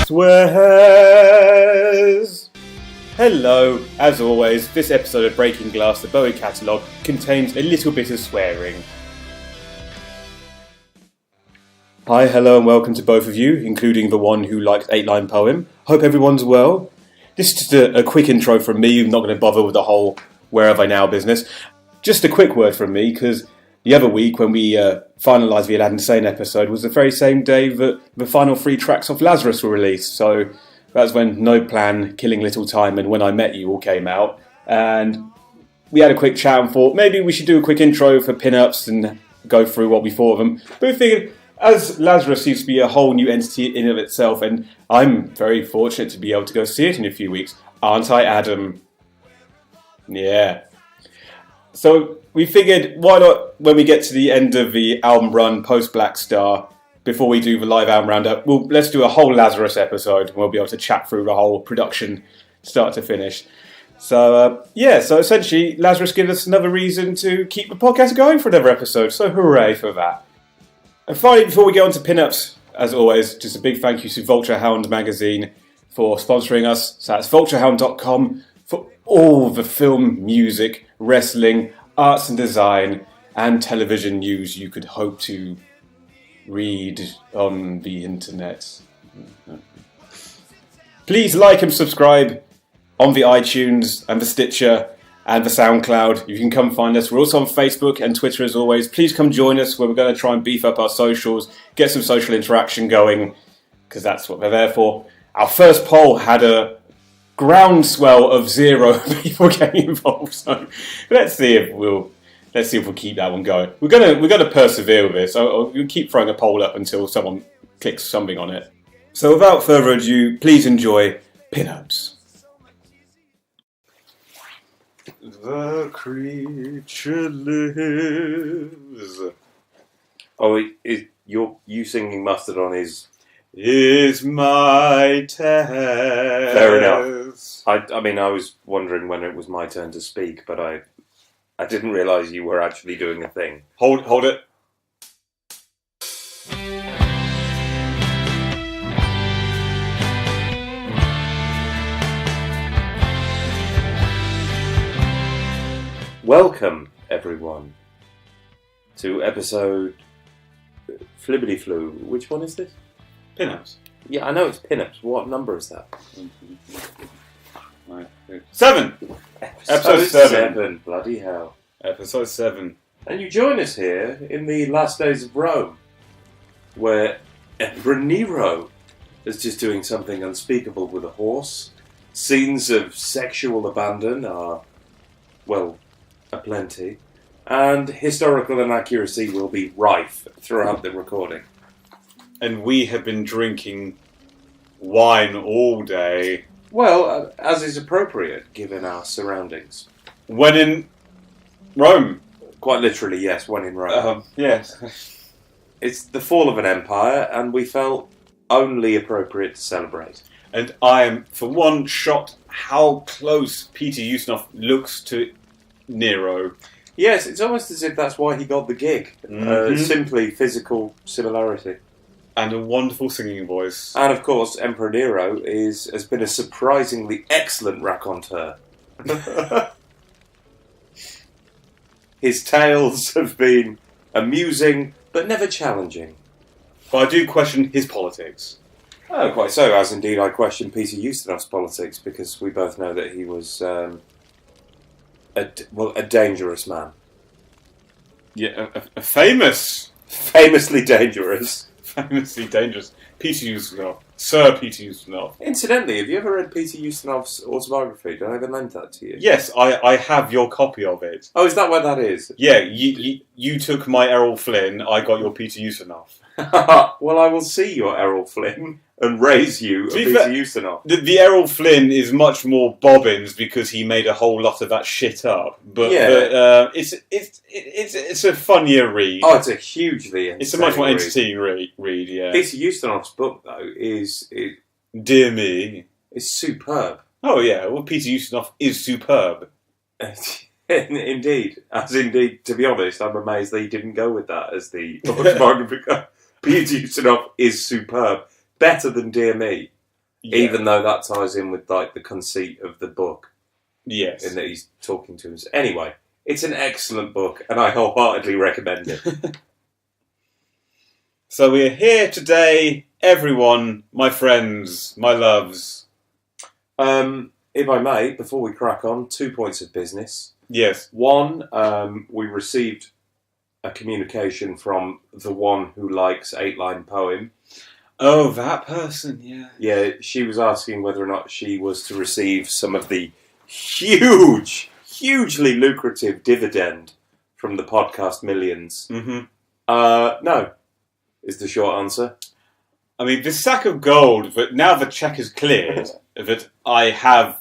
Swears! Hello, as always, this episode of Breaking Glass, the Bowie Catalogue, contains a little bit of swearing. Hi, hello and welcome to both of you, including the one who likes 8-line poem. Hope everyone's well. This is just a quick intro from me. I'm not going to bother with the whole where have I now business. Just a quick word from me, because the other week when we finalised the Aladdin Sane episode was the very same day that the final 3 tracks of Lazarus were released. So that's when No Plan, Killing Little Time and When I Met You all came out. And we had a quick chat and thought maybe we should do a quick intro for pin-ups and go through what we thought of them. But we figured, as Lazarus seems to be a whole new entity in of itself, and I'm very fortunate to be able to go see it in a few weeks. Aren't I, Adam? Yeah. So we figured, why not, when we get to the end of the album run post-Black Star, before we do the live album roundup, let's do a whole Lazarus episode, and we'll be able to chat through the whole production, start to finish. So, so essentially, Lazarus gives us another reason to keep the podcast going for another episode, so hooray for that. And finally, before we get on to pin-ups, as always, just a big thank you to Vulture Hound magazine for sponsoring us. So that's vulturehound.com for all the film, music, wrestling, arts and design, and television news you could hope to read on the internet. Please like and subscribe on the iTunes and the Stitcher and the SoundCloud. You can come find us. We're also on Facebook and Twitter as always. Please come join us where we're going to try and beef up our socials, get some social interaction going, because that's what they're there for. Our first poll had a groundswell of 0 people getting involved, so let's see if we'll keep that one going. We're gonna persevere with this. We'll keep throwing a poll up until someone clicks something on it. So without further ado, please enjoy Pin-Ups. The creature lives. Oh, you singing Mustard on is my test. Fair enough. I mean, I was wondering when it was my turn to speak, but I didn't realise you were actually doing a thing. Hold it. Welcome, everyone, to episode Flibbity Flu. Which one is this? Pin-ups. Yeah, I know it's pin-ups. What number is that? 7! Episode 7. Bloody hell. Episode 7. And you join us here in the last days of Rome, where Emperor Nero is just doing something unspeakable with a horse. Scenes of sexual abandon are, well, aplenty. And historical inaccuracy will be rife throughout the recording. And we have been drinking wine all day. Well, as is appropriate, given our surroundings. When in Rome. Quite literally, yes, when in Rome. Yes. It's the fall of an empire, and we felt only appropriate to celebrate. And I am, for one, shocked how close Peter Ustinov looks to Nero. Yes, it's almost as if that's why he got the gig. Mm-hmm. Simply physical similarity. And a wonderful singing voice. And of course, Emperor Nero has been a surprisingly excellent raconteur. His tales have been amusing, but never challenging. But I do question his politics. Oh, quite so, as indeed I question Peter Ustinov's politics, because we both know that he was, a dangerous man. Yeah, a famous... Famously dangerous. Famously dangerous. Peter Ustinov. Sir Peter Ustinov. Incidentally, have you ever read Peter Ustinov's autobiography? Did I ever lend that to you? Yes, I have your copy of it. Oh, is that where that is? Yeah, you took my Errol Flynn, I got your Peter Ustinov. Well, I will see your Errol Flynn and raise you a Peter Ustinov. The Errol Flynn is much more bobbins because he made a whole lot of that shit up. But it's a funnier read. Oh, it's a hugely entertaining It's a much more entertaining read, yeah. Peter Ustinov's book, though, is Dear me. It's superb. Oh, yeah. Well, Peter Ustinov is superb. Indeed. To be honest, I'm amazed that he didn't go with that as the autobiography. Peter Ustinov is superb. Better than Dear Me. even though that ties in with like the conceit of the book. Yes. In that he's talking to himself. Anyway, it's an excellent book, and I wholeheartedly recommend it. So we're here today, everyone, my friends, my loves. If I may, before we crack on, 2 points of business. Yes. One, we received a communication from the one who likes 8-line poem. Oh, that person, yeah. Yeah, she was asking whether or not she was to receive some of the hugely lucrative dividend from the podcast millions. Mm-hmm. No, is the short answer. I mean, this sack of gold, but now the check is cleared, that I have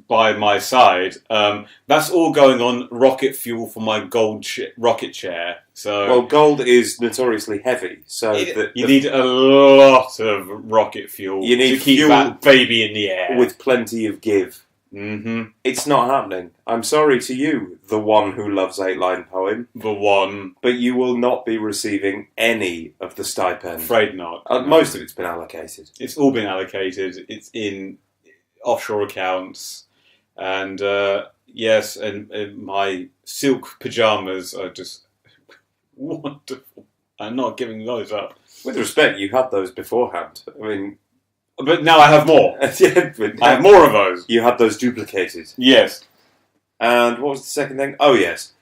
by my side, that's all going on rocket fuel for my gold rocket chair. So, well, gold is notoriously heavy, so you need a lot of rocket fuel you need to keep fuel that baby in the air. With plenty of give. Mm-hmm. It's not happening. I'm sorry to you, the one who loves 8-line poem. The one. But you will not be receiving any of the stipend. Afraid not. Most of it's been allocated. It's all been allocated. It's in offshore accounts. And yes, and my silk pyjamas are just wonderful. I'm not giving those up. With respect, you had those beforehand. I mean... But now I have more. Yeah, but I have more of those. You had those duplicated. Yes. And what was the second thing? Oh, yes.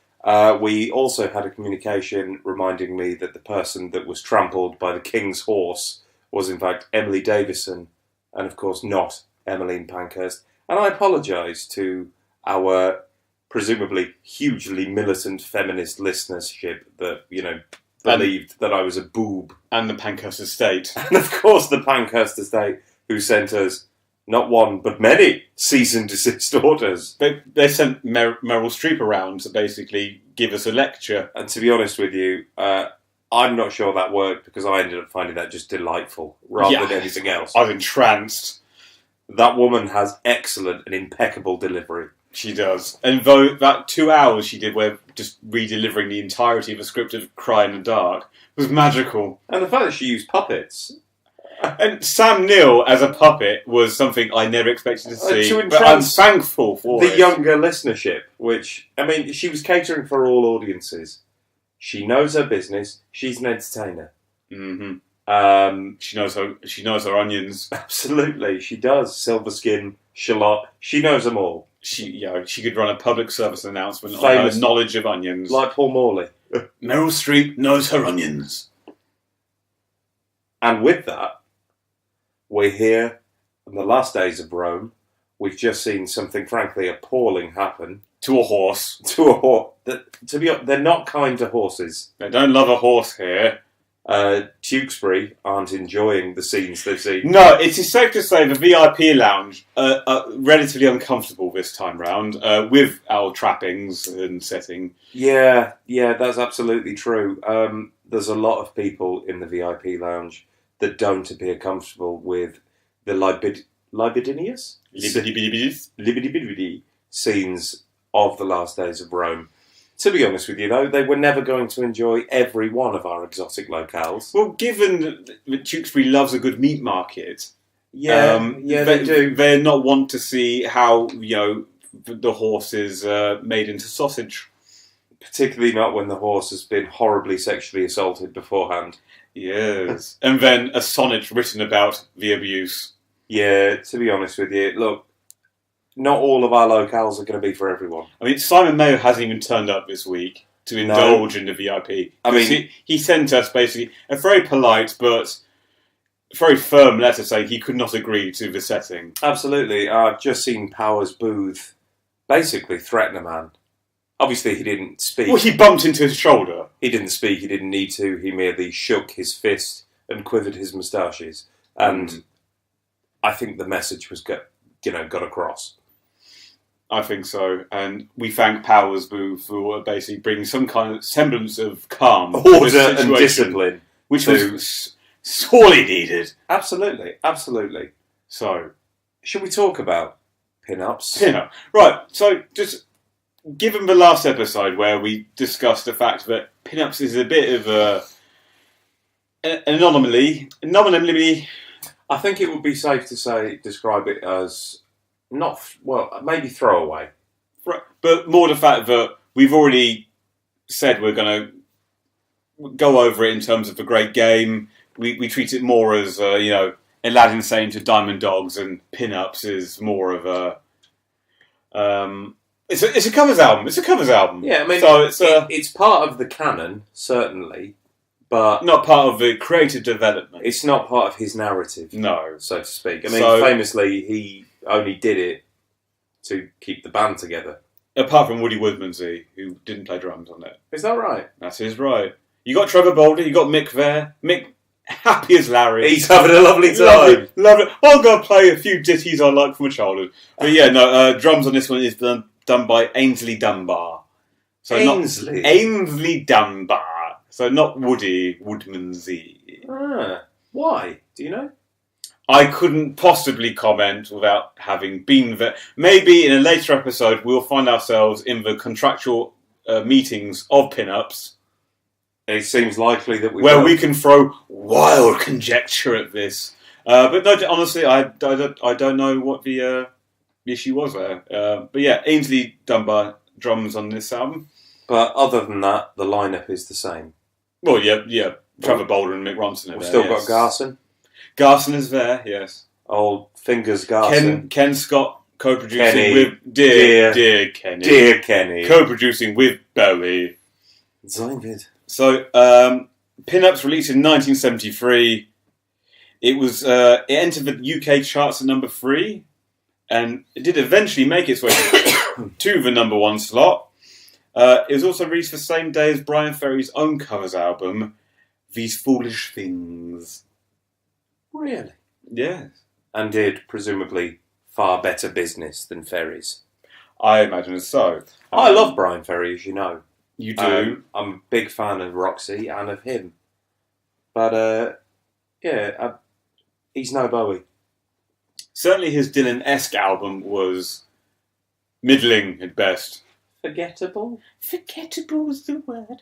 We also had a communication reminding me that the person that was trampled by the King's horse was, in fact, Emily Davison, and, of course, not Emmeline Pankhurst. And I apologise to our presumably hugely militant feminist listenership that, you know, believed that I was a boob. And the Pankhurst estate. And, of course, the Pankhurst estate, who sent us not one, but many cease and desist orders. They sent Meryl Streep around to basically give us a lecture. And to be honest with you, I'm not sure that worked because I ended up finding that just delightful rather than anything else. I was entranced. That woman has excellent and impeccable delivery. She does. And though that 2 hours she did where just re-delivering the entirety of a script of Cry in the Dark was magical. And the fact that she used puppets. And Sam Neill as a puppet was something I never expected to see, but I'm thankful for the younger listenership, which, I mean, she was catering for all audiences. She knows her business. She's an entertainer. Mm-hmm. She knows her onions. Absolutely, she does. Silver skin, shallot. She knows them all. She could run a public service announcement on her knowledge of onions. Like Paul Morley. Meryl Streep knows her onions. And with that, we're here on the last days of Rome. We've just seen something frankly appalling happen. To a horse. To a horse. To be honest, they're not kind to horses. They don't love a horse here. Tewkesbury aren't enjoying the scenes they've seen. No, it is safe to say the VIP lounge are relatively uncomfortable this time round, with our trappings and setting. Yeah, that's absolutely true. There's a lot of people in the VIP lounge that don't appear comfortable with the libidinous scenes of the last days of Rome. To be honest with you, though, they were never going to enjoy every one of our exotic locales. Well, given that Tewkesbury loves a good meat market, they do. They're not want to see how the horse is made into sausage. Particularly not when the horse has been horribly sexually assaulted beforehand. Yes. And then a sonnet written about the abuse. Yeah, to be honest with you, look, not all of our locales are going to be for everyone. I mean, Simon Mayo hasn't even turned up this week to indulge in the VIP. I mean, he sent us basically a very polite but very firm letter saying he could not agree to the setting. Absolutely. I've just seen Powers Booth basically threaten a man. Obviously, he didn't speak. Well, he bumped into his shoulder. He didn't speak. He didn't need to. He merely shook his fist and quivered his moustaches. And I think the message was got across. I think so. And we thank Powers Booth for basically bringing some kind of semblance of calm, order and discipline, which was sorely needed. Absolutely. So, should we talk about pin-ups? Pin-up. Right. So, just given the last episode where we discussed the fact that pin-ups is a bit of an anomaly. I think it would be safe to describe it as maybe throwaway. But more the fact that we've already said we're going to go over it in terms of a great game. We treat it more as, Aladdin saying to Diamond Dogs, and Pin-Ups is more of a... It's a covers album. It's a covers album. Yeah, I mean, so it's part of the canon, certainly, but... Not part of the creative development. It's not part of his narrative, no, so to speak. I mean, famously, he only did it to keep the band together. Apart from Woody Woodmansey, who didn't play drums on it. Is that right? That is right. You got Trevor Bolder, you got Mick there. Mick, happy as Larry. He's having a lovely time. Lovely. I'll go play a few ditties I like from my childhood. But yeah, no, drums on this one is done by Ainsley Dunbar. So Ainsley? Ainsley Dunbar. So not Woody Woodmansey. Why? Do you know? I couldn't possibly comment without having been there. Maybe in a later episode we'll find ourselves in the contractual meetings of Pin-Ups. It seems likely that we can throw wild conjecture at this. But no, honestly, I don't know what the issue was there. But yeah, Ainsley Dunbar drums on this album. But other than that, the lineup is the same. Well, yeah. Trevor Bolder and Mick Ronson are there. We've still got Garson. Garson is there, yes. Old Fingers Garson. Ken Scott co-producing with dear Kenny. Dear Kenny. Co-producing with Bowie. David. So, Pin-Ups released in 1973. It entered the UK charts at number 3, and it did eventually make its way to the number 1 slot. It was also released the same day as Brian Ferry's own covers album, These Foolish Things. Really? Yes. And did, presumably, far better business than Ferry's. I imagine so. I love Brian Ferry, as you know. You do? I'm a big fan of Roxy and of him. But, he's no Bowie. Certainly his Dylan-esque album was middling at best. Forgettable? Forgettable is the word.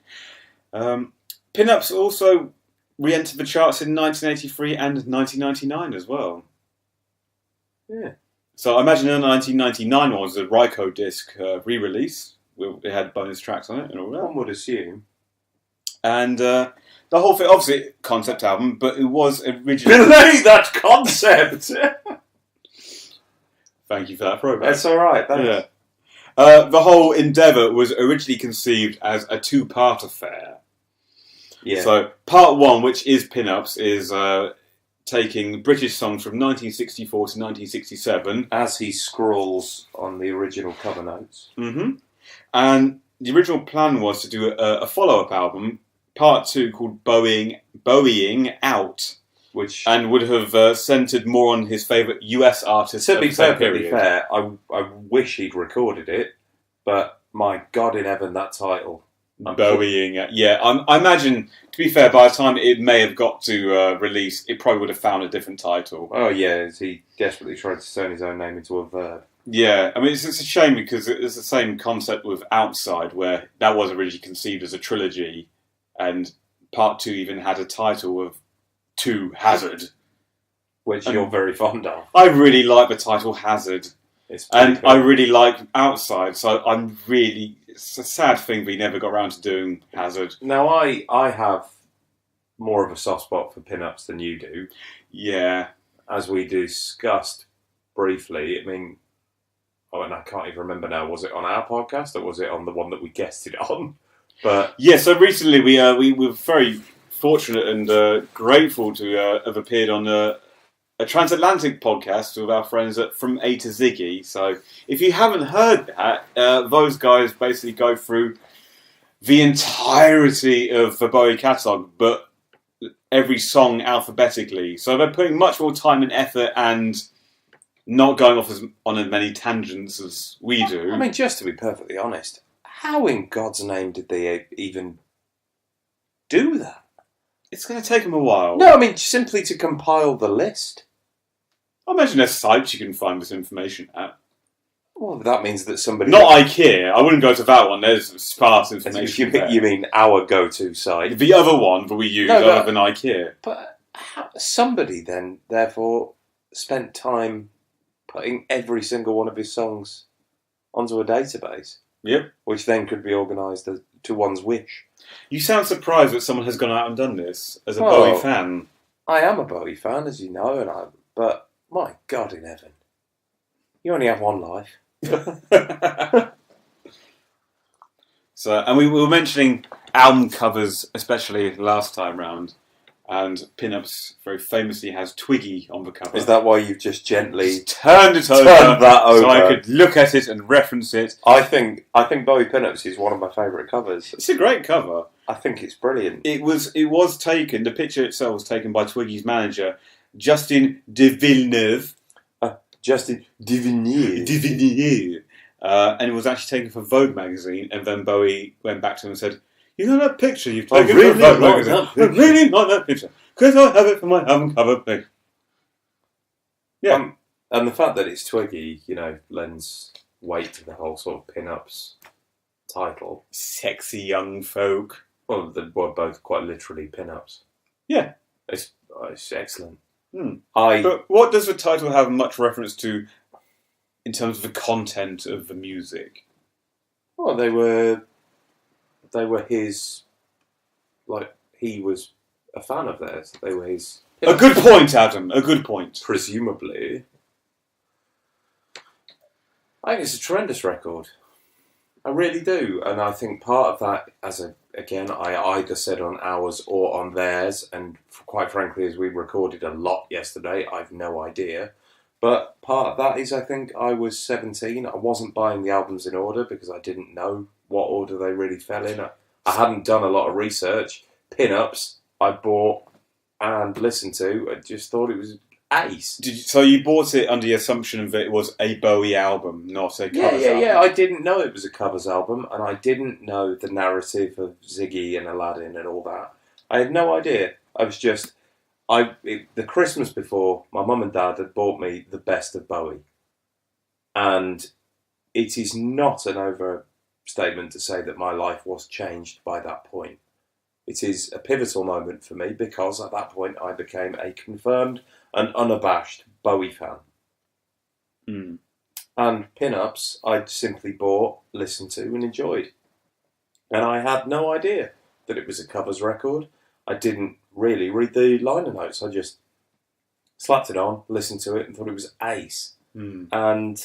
Pin-Ups also re-entered the charts in 1983 and 1999 as well. Yeah. So I imagine the 1999 one was a Ryko disc re-release. It had bonus tracks on it and all that. One would assume. And the whole thing, obviously, concept album, but it was originally... Delay that concept! Thank you for that program. That's all right, thanks. Yeah. The whole endeavour was originally conceived as a 2-part affair. Yeah. So, part 1, which is Pin-Ups, is taking British songs from 1964 to 1967. As he scrawls on the original cover notes. Mm-hmm. And the original plan was to do a follow-up album, part 2, called Bowieing Out, and would have centred more on his favourite US artists. To be perfectly fair, I wish he'd recorded it, but my God in heaven, that title. Bowieing Out. Yeah, I imagine, to be fair, by the time it may have got to release, it probably would have found a different title. Oh yeah, he desperately tried to turn his own name into a verb. Yeah, I mean, it's a shame because it's the same concept with Outside, where that was originally conceived as a trilogy, and part 2 even had a title of To Hazard. Which you're very fond of. I really like the title Hazard. And cool. I really like Outside, so it's a sad thing we never got around to doing Hazard. Now, I have more of a soft spot for Pin-Ups than you do. Yeah. As we discussed briefly, I mean... Oh, and I can't even remember now. Was it on our podcast or was it on the one that we guested on? But yeah, so recently we were very fortunate and grateful to have appeared on a transatlantic podcast with our friends at From A to Ziggy. So if you haven't heard that, those guys basically go through the entirety of the Bowie catalogue, but every song alphabetically. So they're putting much more time and effort and not going off on as many tangents as we do. I mean, just to be perfectly honest, how in God's name did they even do that? It's going to take them a while. No, I mean, simply to compile the list. I imagine there's sites you can find this information at. Well, that means that somebody... Not IKEA. I wouldn't go to that one. There's sparse information You mean our go-to site? The other one that we use other than IKEA. But somebody then, therefore, spent time putting every single one of his songs onto a database. Yep. Which then could be organised to one's wish. You sound surprised that someone has gone out and done this as a Bowie fan. I am a Bowie fan, as you know, but my God in heaven, you only have one life. So, and we were mentioning album covers, especially last time round, and Pinups very famously has Twiggy on the cover. Is that why you've just gently turned that over so I could look at it and reference it? I think Bowie Pinups is one of my favourite covers. It's a great cover. I think it's brilliant. It was taken. The picture itself was taken by Twiggy's manager, Justin de Villeneuve. Justin de Villeneuve. And it was actually taken for Vogue magazine, and then Bowie went back to him and said, "You know that picture you've taken for Vogue magazine? I really like that picture, because I have it for my album cover thing." Yeah. And the fact that it's Twiggy, lends weight to the whole sort of Pinups title. Sexy young folk. Well, they were both quite literally Pinups. Yeah. It's excellent. But what does the title have much reference to in terms of the content of the music? Well, they were his, he was a fan of theirs. They were his... A good point, Adam, a good point. Presumably. I think it's a tremendous record. I really do. And I think part of that, I either said on ours or on theirs, and quite frankly, as we recorded a lot yesterday, I've no idea. But part of that is, I think I was 17. I wasn't buying the albums in order because I didn't know what order they really fell in. I hadn't done a lot of research. Pinups, I bought and listened to. I just thought it was ace. So you bought it under the assumption that it was a Bowie album, not a covers album? Yeah. I didn't know it was a covers album, and I didn't know the narrative of Ziggy and Aladdin and all that. I had no idea. I was just... the Christmas before, my mum and dad had bought me the best of Bowie. And it is not an overstatement to say that my life was changed by that point. It is a pivotal moment for me because at that point I became a confirmed and unabashed Bowie fan. And Pinups I simply bought, listened to and enjoyed. And I had no idea that it was a covers record. I didn't really read the liner notes. I just slapped it on, listened to it and thought it was ace. And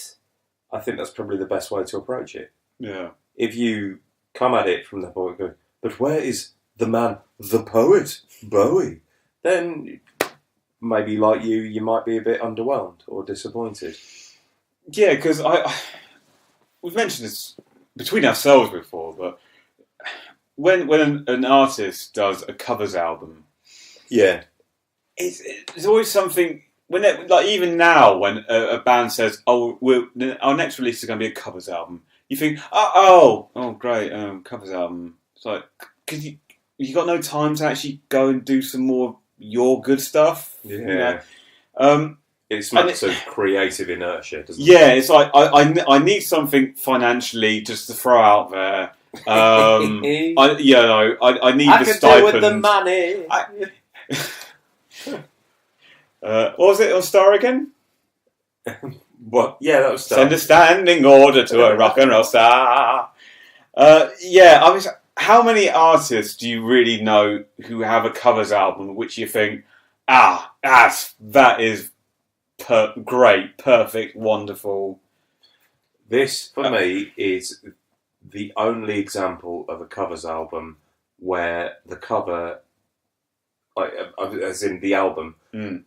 I think that's probably the best way to approach it. Yeah. If you come at it from the point of, but where is the man, the poet, Bowie? Then maybe like you might be a bit underwhelmed or disappointed. Yeah, because we've mentioned this between ourselves before, but when an artist does a covers album, it's always something. When even now, when a band says, "Oh, our next release is going to be a covers album," you think, "Oh, great, covers album." It's like, because you got no time to actually go and do some more your good stuff. Yeah. It smacks of creative inertia, doesn't it? Yeah, it's like I need something financially just to throw out there. I need the stipend. I can do with the money. What was it on Star again? What? Yeah, that was Star. Send a standing order to a rock and roll star. How many artists do you really know who have a covers album which you think, that is great, perfect, wonderful? This, for me, is the only example of a covers album where the cover, as in the album,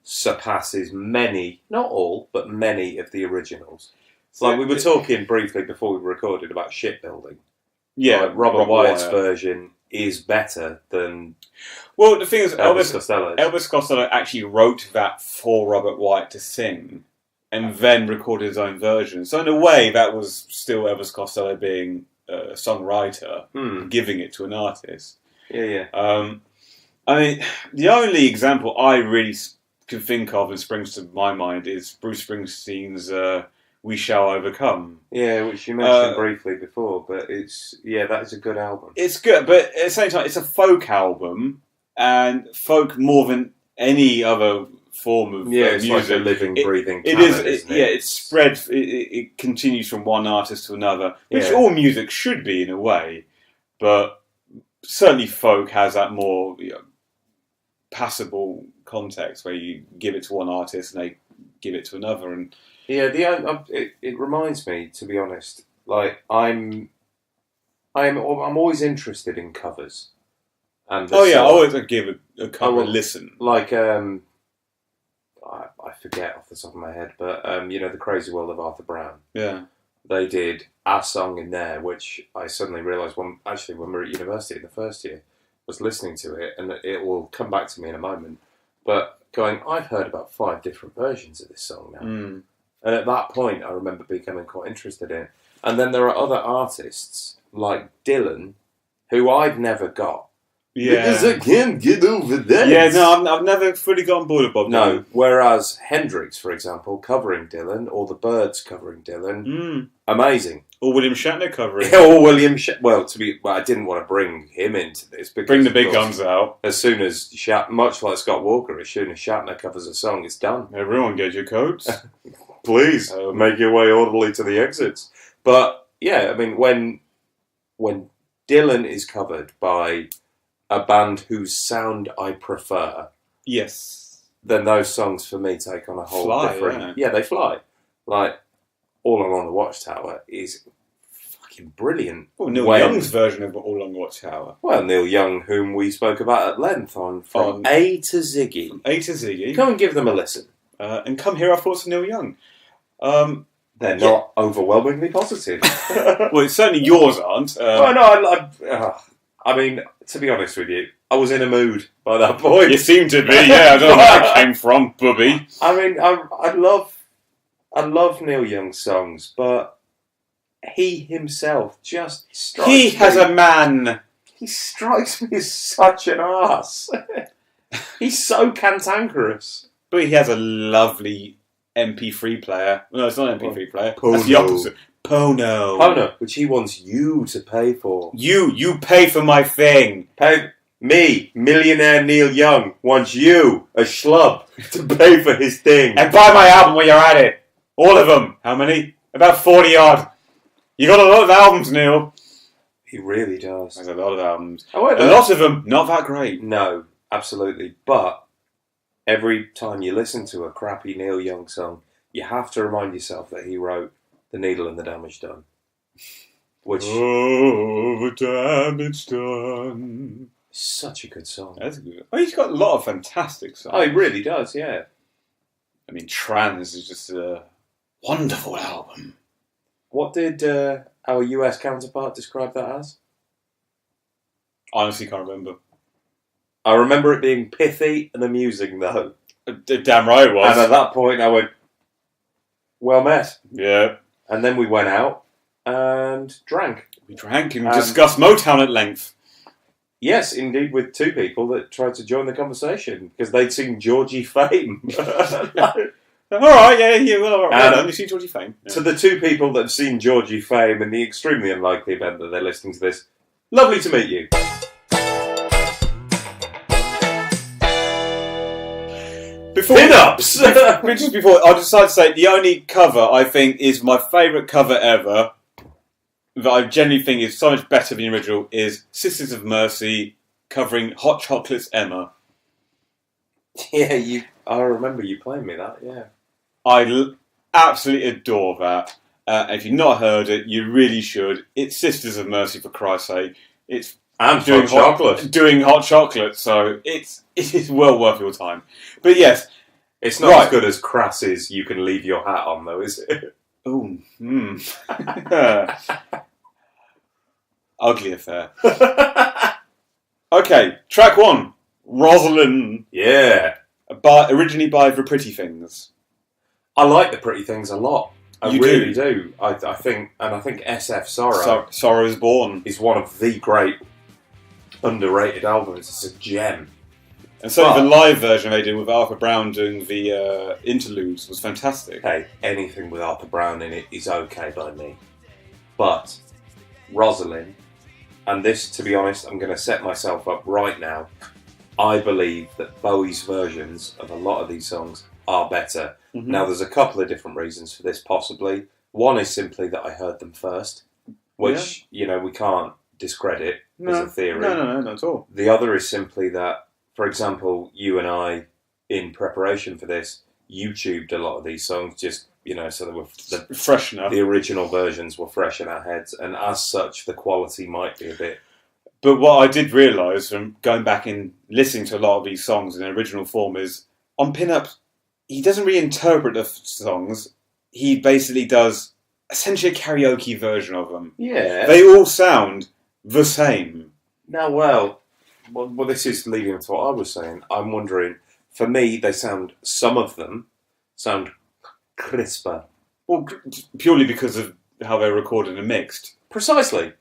surpasses many, not all, but many of the originals. Like we were talking briefly before we recorded about shipbuilding. Yeah, Robert Wyatt's version is better than... Well, the thing is, Elvis Costello. Elvis Costello actually wrote that for Robert Wyatt to sing, and then recorded his own version. So in a way, that was still Elvis Costello being a songwriter, giving it to an artist. Yeah. I mean, the only example I really can think of and springs to my mind is Bruce Springsteen's We Shall Overcome. Yeah, which you mentioned briefly before, but that is a good album. It's good, but at the same time, it's a folk album, and folk more than any other form of it's music. like a living, breathing It planet, is. isn't it? Yeah, it's spread. It continues from one artist to another, which Yeah. all music should be in a way, but certainly folk has that more passable context where you give it to one artist and they give it to another, and Yeah, it reminds me, to be honest, like I'm always interested in covers. And I always give a cover a listen. Like I forget off the top of my head, but The Crazy World of Arthur Brown. Yeah, They did a song in there, which I suddenly realised when we were at university in the first year, was listening to it, and it will come back to me in a moment. But going, I've heard about 5 different versions of this song now. Mm. And at that point, I remember becoming quite interested in it. And then there are other artists, like Dylan, who I've never got. Yeah. Because I can't get over that. Yeah, no, I've never fully got on board with Bob Dylan. No, whereas Hendrix, for example, covering Dylan, or the Byrds covering Dylan, amazing. Or William Shatner covering. Or William Shatner. I didn't want to bring him into this. Because, bring the big of course, guns out. As soon as much like Scott Walker, as soon as Shatner covers a song, it's done. Everyone get your coats. Please, make your way orderly to the exits. But, yeah, I mean, when Dylan is covered by a band whose sound I prefer, yes, then those songs for me take on a whole different. Yeah, they fly. Like All Along the Watchtower is fucking brilliant. Well, Neil Young's version of All Along the Watchtower. Well, Neil Young, whom we spoke about at length From A to Ziggy. From A to Ziggy. Go and give them a listen. And come hear our thoughts on Neil Young. They're not overwhelmingly positive. Well, certainly yours aren't. I mean, to be honest with you, I was in a mood by that point. You seem to be, yeah. I don't know where that came from, Bubby. I mean, I love Neil Young's songs, but he himself just strikes me. He has a man. He strikes me as such an arse. He's so cantankerous. But he has a lovely MP3 player. No, it's not an MP3 player. Pono. That's the opposite. Pono, which he wants you to pay for. You pay for my thing. Me, millionaire Neil Young, wants you, a schlub, to pay for his thing. And buy my album while you're at it. All of them. How many? About 40 odd. You got a lot of albums, Neil. He really does. There's a lot of albums. A lot of them not that great. No, absolutely. But every time you listen to a crappy Neil Young song, you have to remind yourself that he wrote The Needle and the Damage Done. Which... Oh, the damage done. Such a good song. That's good. Oh, he's got a lot of fantastic songs. Oh, he really does, yeah. I mean, Trans is just a wonderful album. What did our US counterpart describe that as? Honestly, can't remember. I remember it being pithy and amusing, though. Damn right it was. And at that point, I went, well met. Yeah. And then we went out and drank. We drank and discussed Motown at length. Yes, indeed, with 2 people that tried to join the conversation because they'd seen Georgie Fame. All right, yeah, well, all right. You see Georgie Fame. Yeah. To the 2 people that have seen Georgie Fame in the extremely unlikely event that they're listening to this, lovely to meet you. Pin-ups! Just before, I'll just like to say, the only cover I think is my favourite cover ever, that I genuinely think is so much better than the original, is Sisters of Mercy covering Hot Chocolate's Emma. Yeah, I remember you playing me that, yeah. I absolutely adore that. If you've not heard it, you really should. It's Sisters of Mercy, for Christ's sake. It's doing hot chocolate, so it is well worth your time. But yes, it's not as good as Crass's "You Can Leave Your Hat On," though, is it? Oh, ugly affair. Okay, track 1, Rosalind. Yeah, originally by The Pretty Things. I like The Pretty Things a lot. I You really do. I think SF Sorrow. Sorrow is Born is one of the great underrated albums. It's a gem. And certainly the live version they did with Arthur Brown doing the interludes was fantastic. Okay, anything with Arthur Brown in it is okay by me. But Rosalind, and this, to be honest, I'm going to set myself up right now. I believe that Bowie's versions of a lot of these songs are better. Mm-hmm. Now, there's a couple of different reasons for this, possibly. One is simply that I heard them first, which, we can't discredit as a theory. No, not at all. The other is simply that, for example, you and I, in preparation for this, YouTubed a lot of these songs just, so they were fresh enough. The original versions were fresh in our heads, and as such, the quality might be a bit... But what I did realise from going back and listening to a lot of these songs in their original form is, on Pin-Up, he doesn't really interpret the songs. He basically does essentially a karaoke version of them. Yeah. They all sound the same. Now, well, this is leading into what I was saying. I'm wondering, for me, some of them sound crisper. Well, purely because of how they're recorded and mixed. Precisely.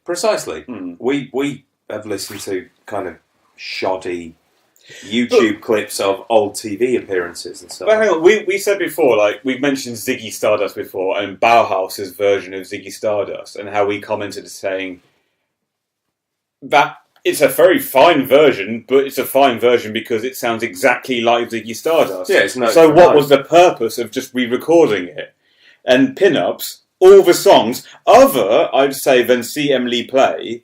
We have listened to kind of shoddy YouTube clips of old TV appearances and stuff. But hang on, we said before, we mentioned Ziggy Stardust before, and Bauhaus's version of Ziggy Stardust, and how we commented saying that it's a very fine version, but it's a fine version because it sounds exactly like Ziggy Stardust. Yeah, so what was the purpose of just re-recording it? And Pin-Ups, all the songs, I'd say, than See Emily Play,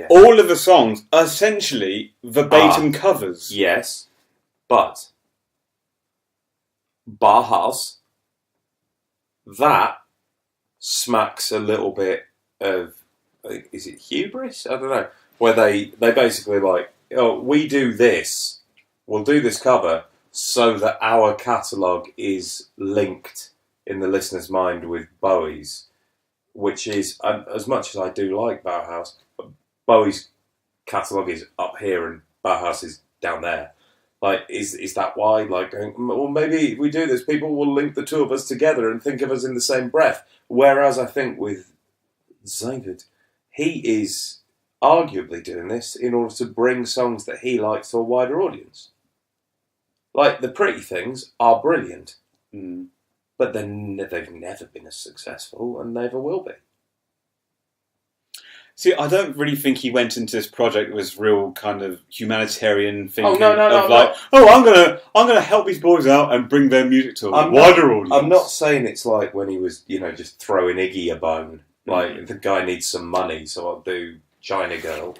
all of the songs are essentially verbatim covers. Yes, but Bauhaus, that smacks a little bit of, is it hubris? I don't know. Where they basically we do this, we'll do this cover so that our catalogue is linked in the listener's mind with Bowie's, which is, as much as I do like Bauhaus, Bowie's catalogue is up here and Bauhaus is down there. Is that why? Well, maybe if we do this, people will link the two of us together and think of us in the same breath. Whereas I think with David, he is arguably doing this in order to bring songs that he likes to a wider audience. The Pretty Things are brilliant, but they've never been as successful and never will be. See, I don't really think he went into this project with real kind of humanitarian thinking. No. I'm gonna help these boys out and bring their music to a wider audience. I'm not saying it's like when he was, just throwing Iggy a bone. The guy needs some money, so I'll do China Girl.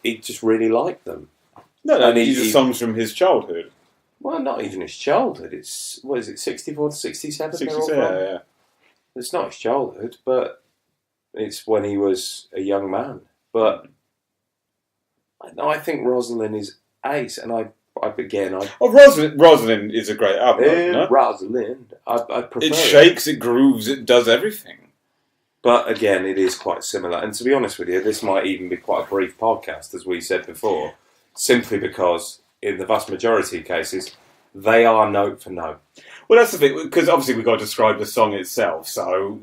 He just really liked them. No, these are songs from his childhood. Well, not even his childhood. It's, 64 to 67? 67, yeah. It's not his childhood, but it's when he was a young man. But I think Rosalind is ace, and Rosalind is a great album. No? Rosalind, I prefer it. It shakes, it grooves, it does everything. But again, it is quite similar. And to be honest with you, this might even be quite a brief podcast, as we said before, simply because in the vast majority of cases, they are note for note. Well, that's the thing, because obviously we've got to describe the song itself. So,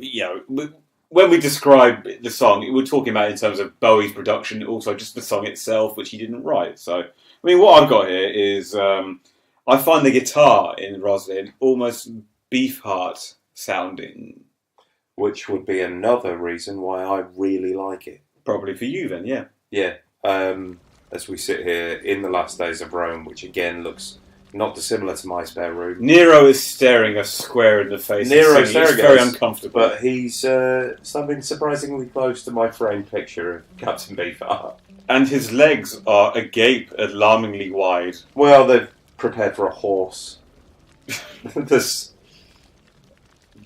when we describe the song, we're talking about in terms of Bowie's production, also just the song itself, which he didn't write. So, what I've got here is, I find the guitar in Rosalind almost Beefheart sounding. Which would be another reason why I really like it. Probably for you then, yeah. Yeah. As we sit here in the last days of Rome, which again looks not dissimilar to My Spare Room. Nero is staring us square in the face. He's very uncomfortable. But he's something surprisingly close to my framed picture of Captain Beefheart. And his legs are agape, alarmingly wide. Well, they've prepared for a horse.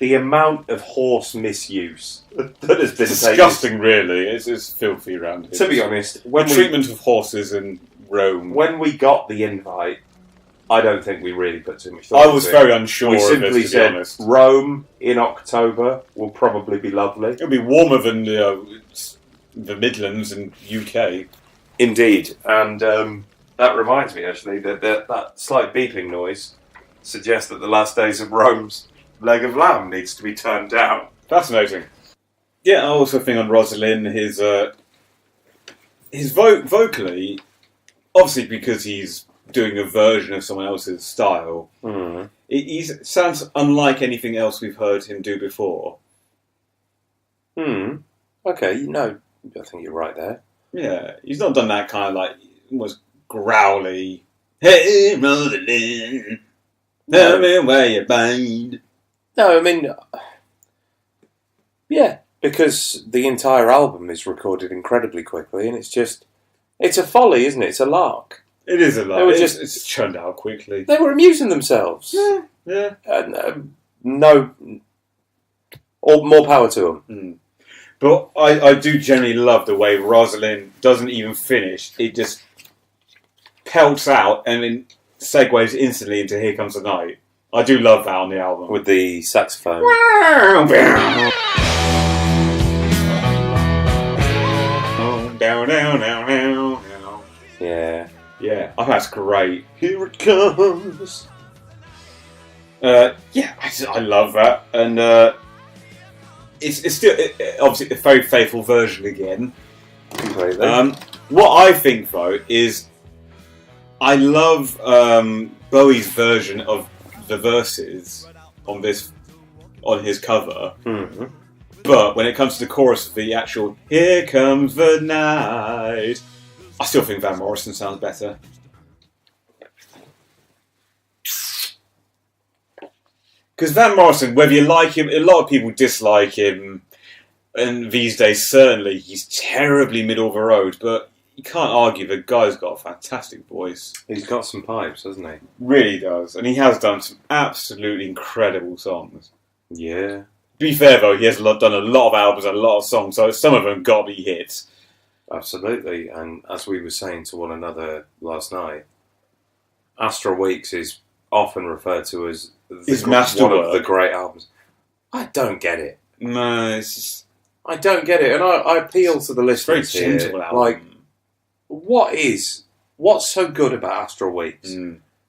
The amount of horse misuse that has been disgusting, really. It's filthy around here. To be honest, treatment of horses in Rome. When we got the invite, I don't think we really put too much thought I was very unsure of it, to be honest. Rome in October will probably be lovely. It'll be warmer than the Midlands and UK. Indeed. And that reminds me, actually, that slight beeping noise suggests that the last days of Rome's leg of lamb needs to be turned down. Fascinating. Yeah, I also think on Rosalind, his vocally, obviously because he's doing a version of someone else's style, it sounds unlike anything else we've heard him do before. Okay, I think you're right there. Yeah, he's not done that kind of almost growly. Hey, Rosalind, tell me where you bind. No, I mean, yeah, because the entire album is recorded incredibly quickly, and it's a folly, isn't it? It's a lark. It is a lark. They were It's churned out quickly. They were amusing themselves. Yeah. And no, or more power to them. Mm. But I do generally love the way Rosalind doesn't even finish. It just pelts out and then segues instantly into Here Comes the Night. I do love that on the album. With the saxophone. Yeah. Yeah, I think that's great. Here it comes. Yeah, I love that. And it's still obviously a very faithful version again. Completely. What I think though is I love Bowie's version of the verses on his cover. Mm-hmm. But when it comes to the chorus of the actual "Here Comes the Night," I still think Van Morrison sounds better. Because Van Morrison, whether you like him, a lot of people dislike him, and these days certainly he's terribly middle of the road, but you can't argue the guy's got a fantastic voice. He's got some pipes, hasn't he? Really does, and he has done some absolutely incredible songs. Yeah. To be fair though, he has done a lot of albums, a lot of songs, so some of them got to be hits. Absolutely, and as we were saying to one another last night, Astral Weeks is often referred to as His one masterwork. of the great albums. I don't get it. No, it's just I don't get it, and I appeal to the it's very listeners here. gentle album. Like, what's so good about Astral Weeks?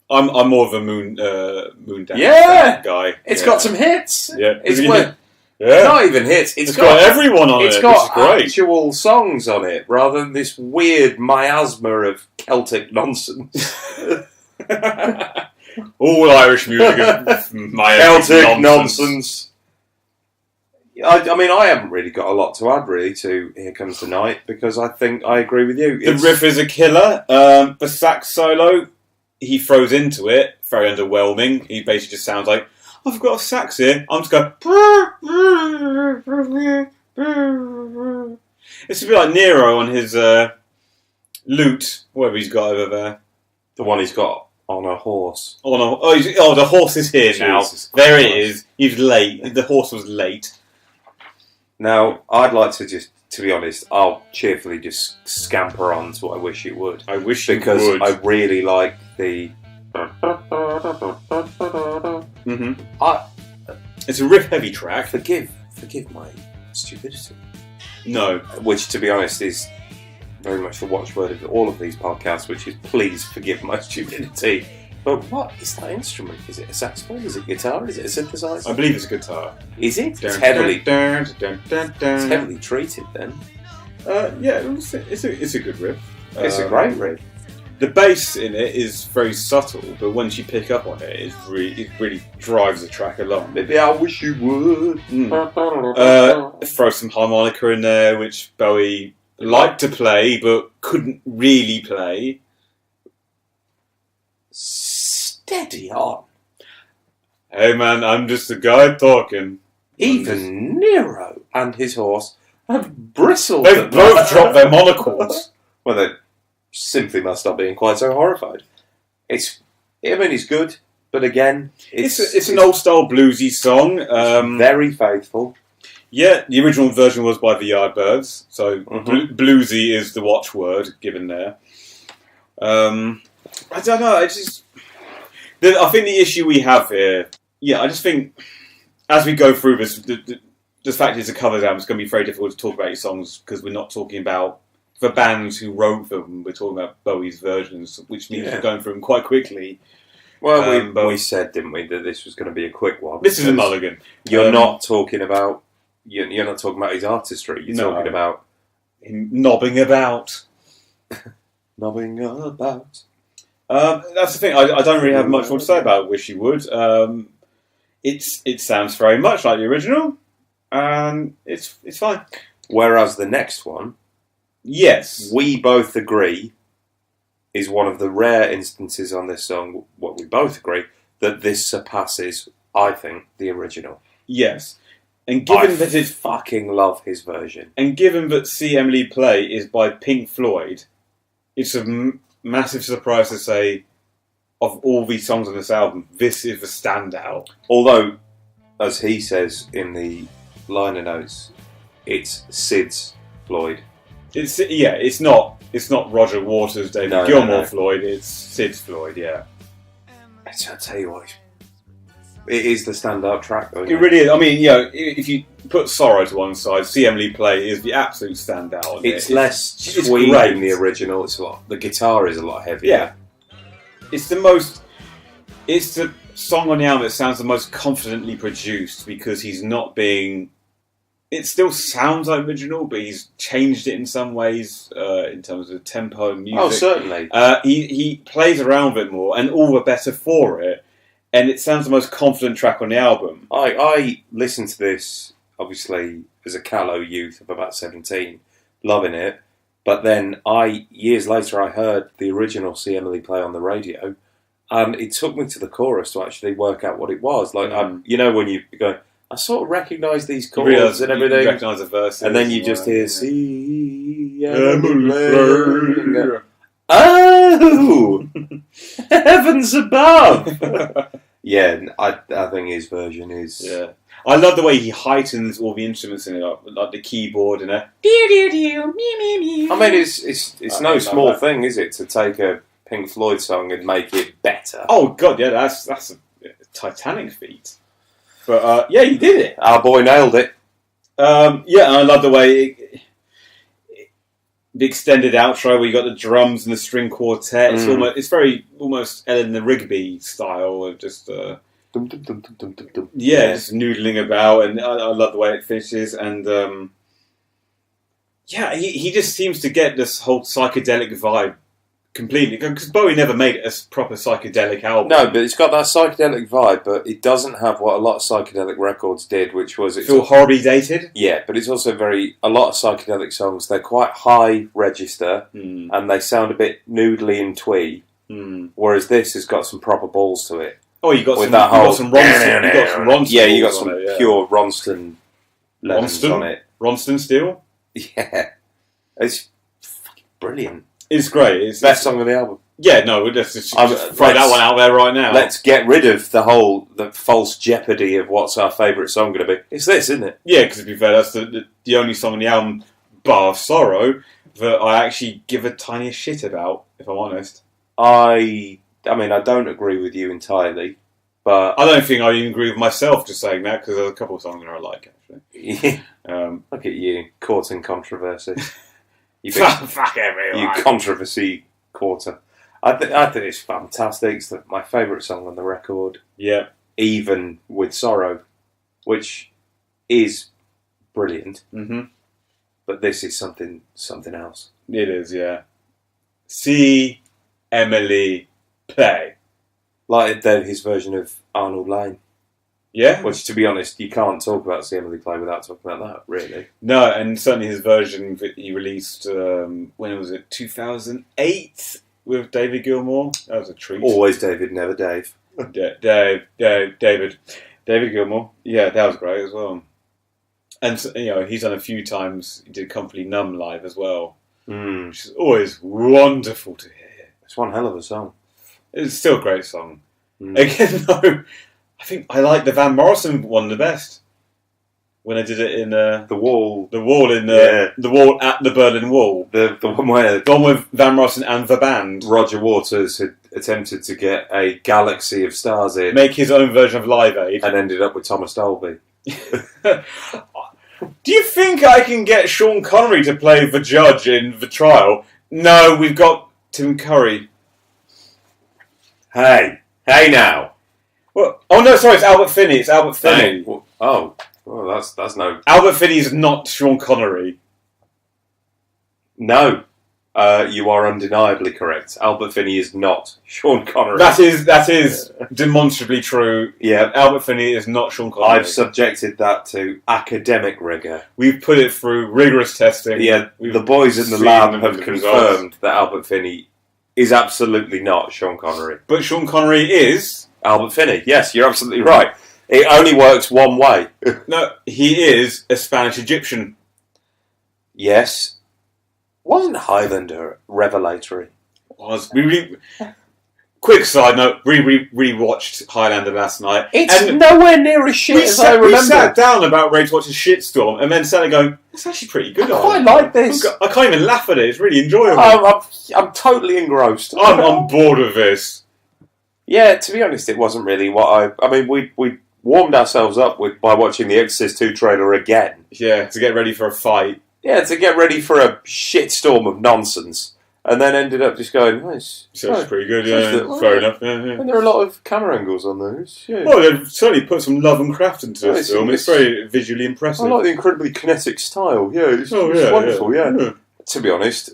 I'm more of a Moon Dance Yeah! guy. It's got some hits. Yeah, It's yeah. not even hits. It's got everyone on it. It's got which is great. actual songs on it, rather than this weird miasma of Celtic nonsense. All Irish music is my Celtic nonsense. I mean, I haven't really got a lot to add, really, to Here Comes the Night, because I think I agree with you. The riff is a killer. The sax solo he throws into it, very underwhelming. He basically just sounds like, I've got a sax here. I'm just going. It's a bit like Nero on his lute, whatever he's got over there. The one he's got on a horse. The horse is here now. Jesus There Christ. it is. He's late. The horse was late. Now, I'd like to be honest, I'll cheerfully just scamper on to I Wish You Would. I wish you Because would. I really like the... Mm-hmm. It's a riff-heavy track. Forgive my stupidity. No. Which, to be honest, is very much the watchword of all of these podcasts, which is please forgive my stupidity. But what is that instrument? Is it a saxophone? Is it guitar? Is it a synthesizer? I believe it's a guitar. Is it? It's It's heavily treated then. Yeah, it's a good riff. It's a great riff. The bass in it is very subtle, but once you pick up on it, it really drives the track along. Maybe I wish you would. Throw some harmonica in there, which Bowie liked to play, but couldn't really play. Steady on. Hey man, I'm just a guy talking. Even Nero and his horse have bristled. They've at both that. dropped their monocles. Well, they simply must stop being quite so horrified. It's good, but again, It's an old style bluesy song. Very faithful. Yeah, the original version was by the Yardbirds, so bluesy is the watchword given there. I don't know. I think the issue we have here. Yeah, I just think as we go through this, the fact it's a covers album, it's going to be very difficult to talk about your songs because we're not talking about the bands who wrote them. We're talking about Bowie's versions, which means we're going through them quite quickly. Well, we said, didn't we, that this was going to be a quick one. This is a mulligan. You're not talking about his artistry. You're talking about him knobbing about. Knobbing about. That's the thing. I don't really have much more to say about Wish You Would. It sounds very much like the original, and it's fine. Whereas the next one, yes, we both agree is one of the rare instances on this song, what we both agree, that this surpasses, I think, the original. Yes. And given that I fucking love his version. And given that See Emily Play is by Pink Floyd, it's a massive surprise to say, of all these songs on this album, this is the standout. Although, as he says in the liner notes, it's Sid's Floyd. It's not Roger Waters, David Gilmour Floyd, it's Sid's Floyd, yeah. I tell you what, it is the standout track, though. It really is. I mean, if you put Sorrow to one side, See Emily Play is the absolute standout. It's less twee than the original. The guitar is a lot heavier. Yeah. It's the song on the album that sounds the most confidently produced because he's not being... It still sounds like original, but he's changed it in some ways in terms of tempo and music. Oh, certainly. He plays around with it more, and all the better for it. And it sounds the most confident track on the album. I listened to this, obviously, as a callow youth of about 17, loving it. But then years later, I heard the original See Emily Play on the radio, and it took me to the chorus to actually work out what it was. Like, when you go, I sort of recognise these chords and everything. You recognise the verses. And then you just hear, See Emily. Oh! Heavens above! Yeah, I think his version is... Yeah. I love the way he heightens all the instruments in it, like the keyboard and a... I mean, it's no small thing, is it, to take a Pink Floyd song and make it better? Oh, God, yeah, that's a titanic feat. But, yeah, he did it. Our boy nailed it. Yeah, and I love the way... The extended outro where you got the drums and the string quartet. It's very almost Eleanor Rigby style of just just noodling about, and I love the way it finishes. And he just seems to get this whole psychedelic vibe completely, because Bowie never made a proper psychedelic album. No, but it's got that psychedelic vibe, but it doesn't have what a lot of psychedelic records did, which was... Feel horribly dated? Yeah, but it's also a lot of psychedelic songs, they're quite high register, and they sound a bit noodly and twee, whereas this has got some proper balls to it. Oh, you got some Ronston. Yeah, you got some pure Ronston lemons on it. Ronston Steel? Yeah. It's fucking brilliant. It's great. It's best song of the album. Yeah, no, let's just throw that one out there right now. Let's get rid of the false jeopardy of what's our favourite song going to be. It's this, isn't it? Yeah, because to be fair, that's the only song on the album, bar Sorrow, that I actually give a tiniest shit about, if I'm honest. I mean, I don't agree with you entirely, but... I don't think I even agree with myself just saying that, because there's a couple of songs that I like, actually. Look at you, caught in controversy. Fuck everyone. You controversy quarter. I think it's fantastic. It's my favourite song on the record. Yeah. Even with Sorrow, which is brilliant. Mm-hmm. But this is something else. It is, yeah. See Emily Play. Like his version of Arnold Lane. Yeah. Which, to be honest, you can't talk about See Emily Play without talking about that, really. No, and certainly his version that he released, when was it, 2008, with David Gilmour. That was a treat. Always David, never Dave. David Gilmour. Yeah, that was great as well. And, he's done a few times, he did Comfortably Numb live as well, which is always wonderful to hear. It's one hell of a song. It's still a great song. Again, though, I think I like the Van Morrison one the best. When I did it in the wall at the Berlin Wall. The one with Van Morrison and the band. Roger Waters had attempted to get a galaxy of stars in, make his own version of Live Aid, and ended up with Thomas Dolby. Do you think I can get Sean Connery to play the judge in The Trial? No, we've got Tim Curry. Hey now. Well, oh no, sorry, it's Albert Finney. Hey. Oh, that's no... Albert Finney is not Sean Connery. No, you are undeniably correct. Albert Finney is not Sean Connery. That is demonstrably true. Yeah, Albert Finney is not Sean Connery. I've subjected that to academic rigour. We've put it through rigorous testing. Yeah, the boys in the lab have confirmed that Albert Finney is absolutely not Sean Connery. But Sean Connery is... Albert Finney. Yes, you're absolutely right. It only works one way. No, he is a Spanish Egyptian. Yes. Wasn't Highlander revelatory? Quick side note, we watched Highlander last night. It's nowhere near as shit as I remember. We sat down about ready to watch a shitstorm and then sat there going, it's actually pretty good. I quite like this. I can't even laugh at it. It's really enjoyable. I'm totally engrossed. I'm on board with this. Yeah, to be honest, it wasn't really what I mean, we warmed ourselves up by watching the Exorcist 2 trailer again. Yeah, to get ready for a fight. Yeah, to get ready for a shitstorm of nonsense. And then ended up just going, nice. So it's pretty good, yeah. Fair enough. Yeah. And there are a lot of camera angles on those. Yeah. Well, they've certainly put some love and craft into this film. It's very visually impressive. I like the incredibly kinetic style. Yeah, it's wonderful. Yeah. To be honest,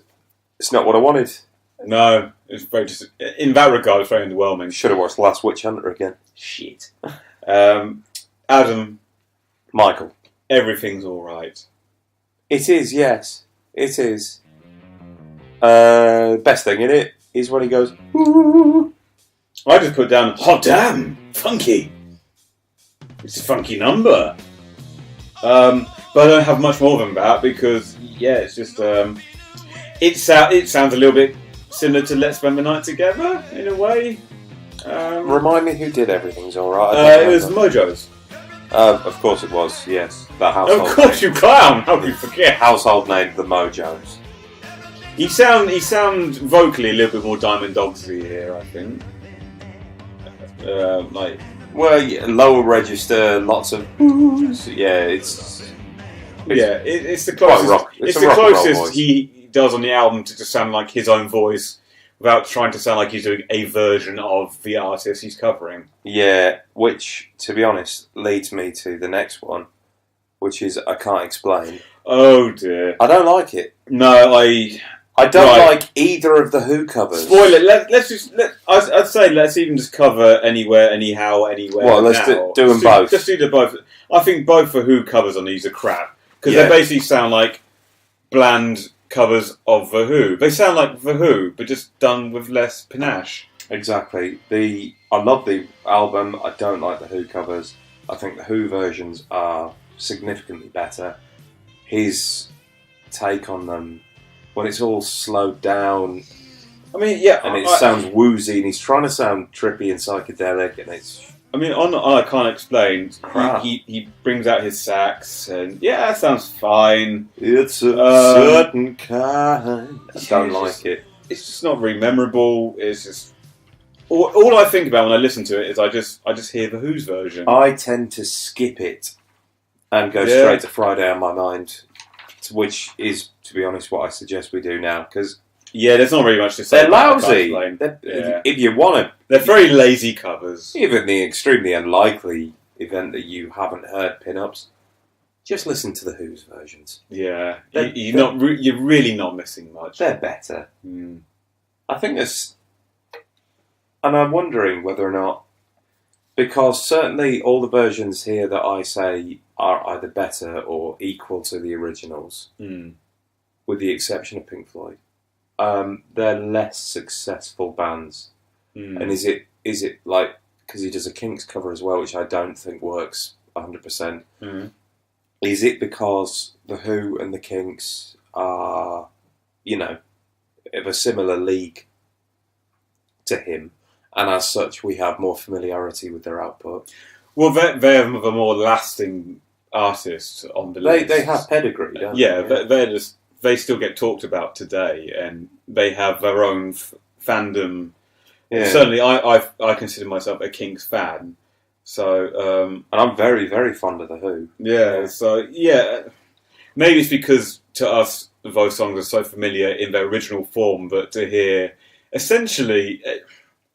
it's not what I wanted. No, it's very just in that regard, it's very underwhelming. Should have watched Last Witch Hunter again. Shit. Adam, Michael, everything's all right. It is. Yes, it is. Best thing in it is when he goes, ooh. I just put down, hot damn, funky. It's a funky number. But I don't have much more than that because, yeah, it's just, it sounds a little bit similar to Let's Spend the Night Together, in a way. Remind me who did Everything's Alright. It was Mojo's. Of course it was, yes. The household of course name. You clown! How could you forget? Household name, the Mojos. He sound vocally a little bit more Diamond Dogsy here, I think. Lower register, lots of it's the closest. It's the closest he does on the album to just sound like his own voice, without trying to sound like he's doing a version of the artist he's covering. Yeah, which, to be honest, leads me to the next one, which is I Can't Explain. Oh dear, I don't like it. No, I don't like either of the Who covers. Spoiler. I'd say let's even just cover Anywhere, Anyhow, Anywhere. Well, let's do them both. Just do the both. I think both the Who covers on these are crap because they basically sound like bland covers of the Who. They sound like the Who, but just done with less panache. Exactly. I love the album. I don't like the Who covers. I think the Who versions are significantly better. His take on them, when it's all slowed down, I mean, yeah, and it sounds woozy, and he's trying to sound trippy and psychedelic, and it's. I mean, on I Can't Explain, he brings out his sax, and yeah, that sounds fine. It's a certain kind. I don't like it. It's just not very memorable. It's just all I think about when I listen to it is I just hear the Who's version. I tend to skip it and go straight to Friday on my mind, which is, to be honest, what I suggest we do now, because there's not really much to say. They're lousy. If you want to, they're very lazy covers. Even the extremely unlikely event that you haven't heard pin-ups, just listen to the Who's versions. Yeah, you're really not missing much. They're better. I think there's, and I'm wondering whether or not, because certainly all the versions here that I say are either better or equal to the originals, with the exception of Pink Floyd. They're less successful bands. And is it like, because he does a Kinks cover as well, which I don't think works 100%. Is it because the Who and the Kinks are, of a similar league to him, and as such we have more familiarity with their output? Well, they're the more lasting artists on the list. They have pedigree, don't they? Yeah, they still get talked about today, and they have their own fandom. Yeah. Certainly, I consider myself a Kinks fan, so and I'm very, very fond of the Who. Yeah, so maybe it's because to us those songs are so familiar in their original form, but to hear essentially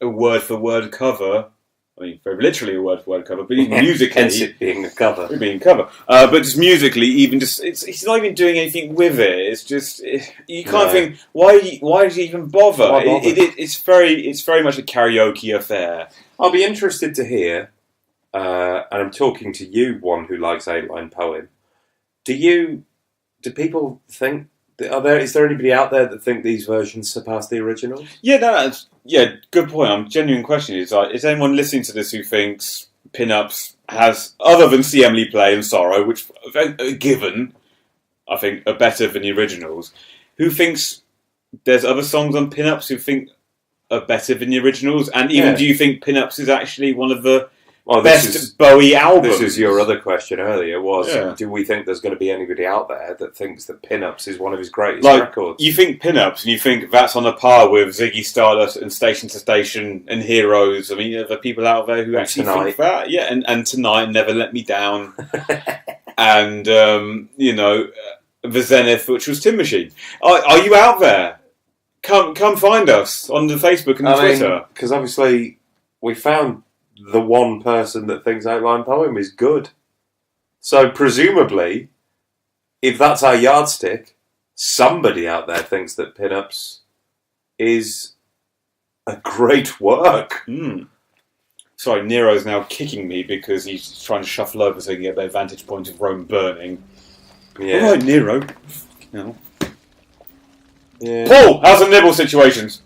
a word for word cover. I mean, very literally a word-for-word cover, but even musically... Hence it being a cover. But just musically, even just... It's not even doing anything with it. It's just... You can't think, why did you even bother? It's very much a karaoke affair. I'll be interested to hear, and I'm talking to you, one who likes 8-line poem, do people think Is there anybody out there that think these versions surpass the originals? Yeah, good point. Genuine question is anyone listening to this who thinks Pin-Ups has, other than See Emily Play and Sorrow, which given, I think, are better than the originals, who thinks there's other songs on Pin-Ups who think are better than the originals? And even do you think Pin-Ups is actually one of the best Bowie albums? This is your other question earlier, do we think there's going to be anybody out there that thinks that Pin-Ups is one of his greatest records? You think Pin-Ups and you think that's on a par with Ziggy Stardust and Station to Station and Heroes. I mean, are there people out there who actually think that? Yeah, and Tonight, Never Let Me Down. And, The Zenith, which was Tin Machine. Are you out there? Come find us on the Facebook and the Twitter. Because obviously we found the one person that thinks Outline Poem is good. So presumably, if that's our yardstick, somebody out there thinks that Pin-Ups is a great work. Sorry, Nero's now kicking me because he's trying to shuffle over so he can get their vantage point of Rome burning. Yeah. All right, Nero. No. Yeah. Paul, how's the nibble situations?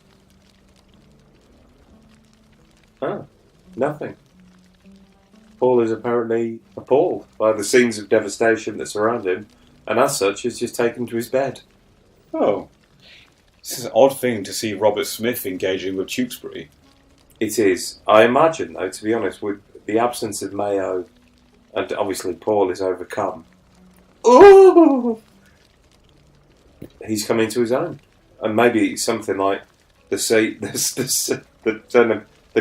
Nothing. Paul is apparently appalled by the scenes of devastation that surround him, and as such is just taken to his bed. Oh. This is an odd thing to see Robert Smith engaging with Tewkesbury. It is. I imagine, though, to be honest, with the absence of Mayo, and obviously Paul is overcome, he's come into his own. And maybe something like the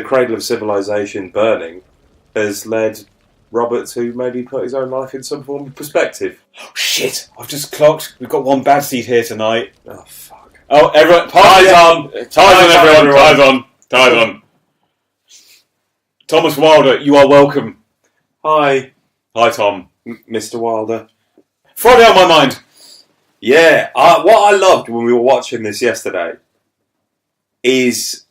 cradle of civilization burning has led Robert to maybe put his own life in some form of perspective. Oh, shit! I've just clocked. We've got one bad seat here tonight. Oh, fuck. Oh, everyone, ties on! Ties on! Thomas Wilder, you are welcome. Hi. Hi, Tom. Mr. Wilder. Friday on my mind. Yeah, what I loved when we were watching this yesterday is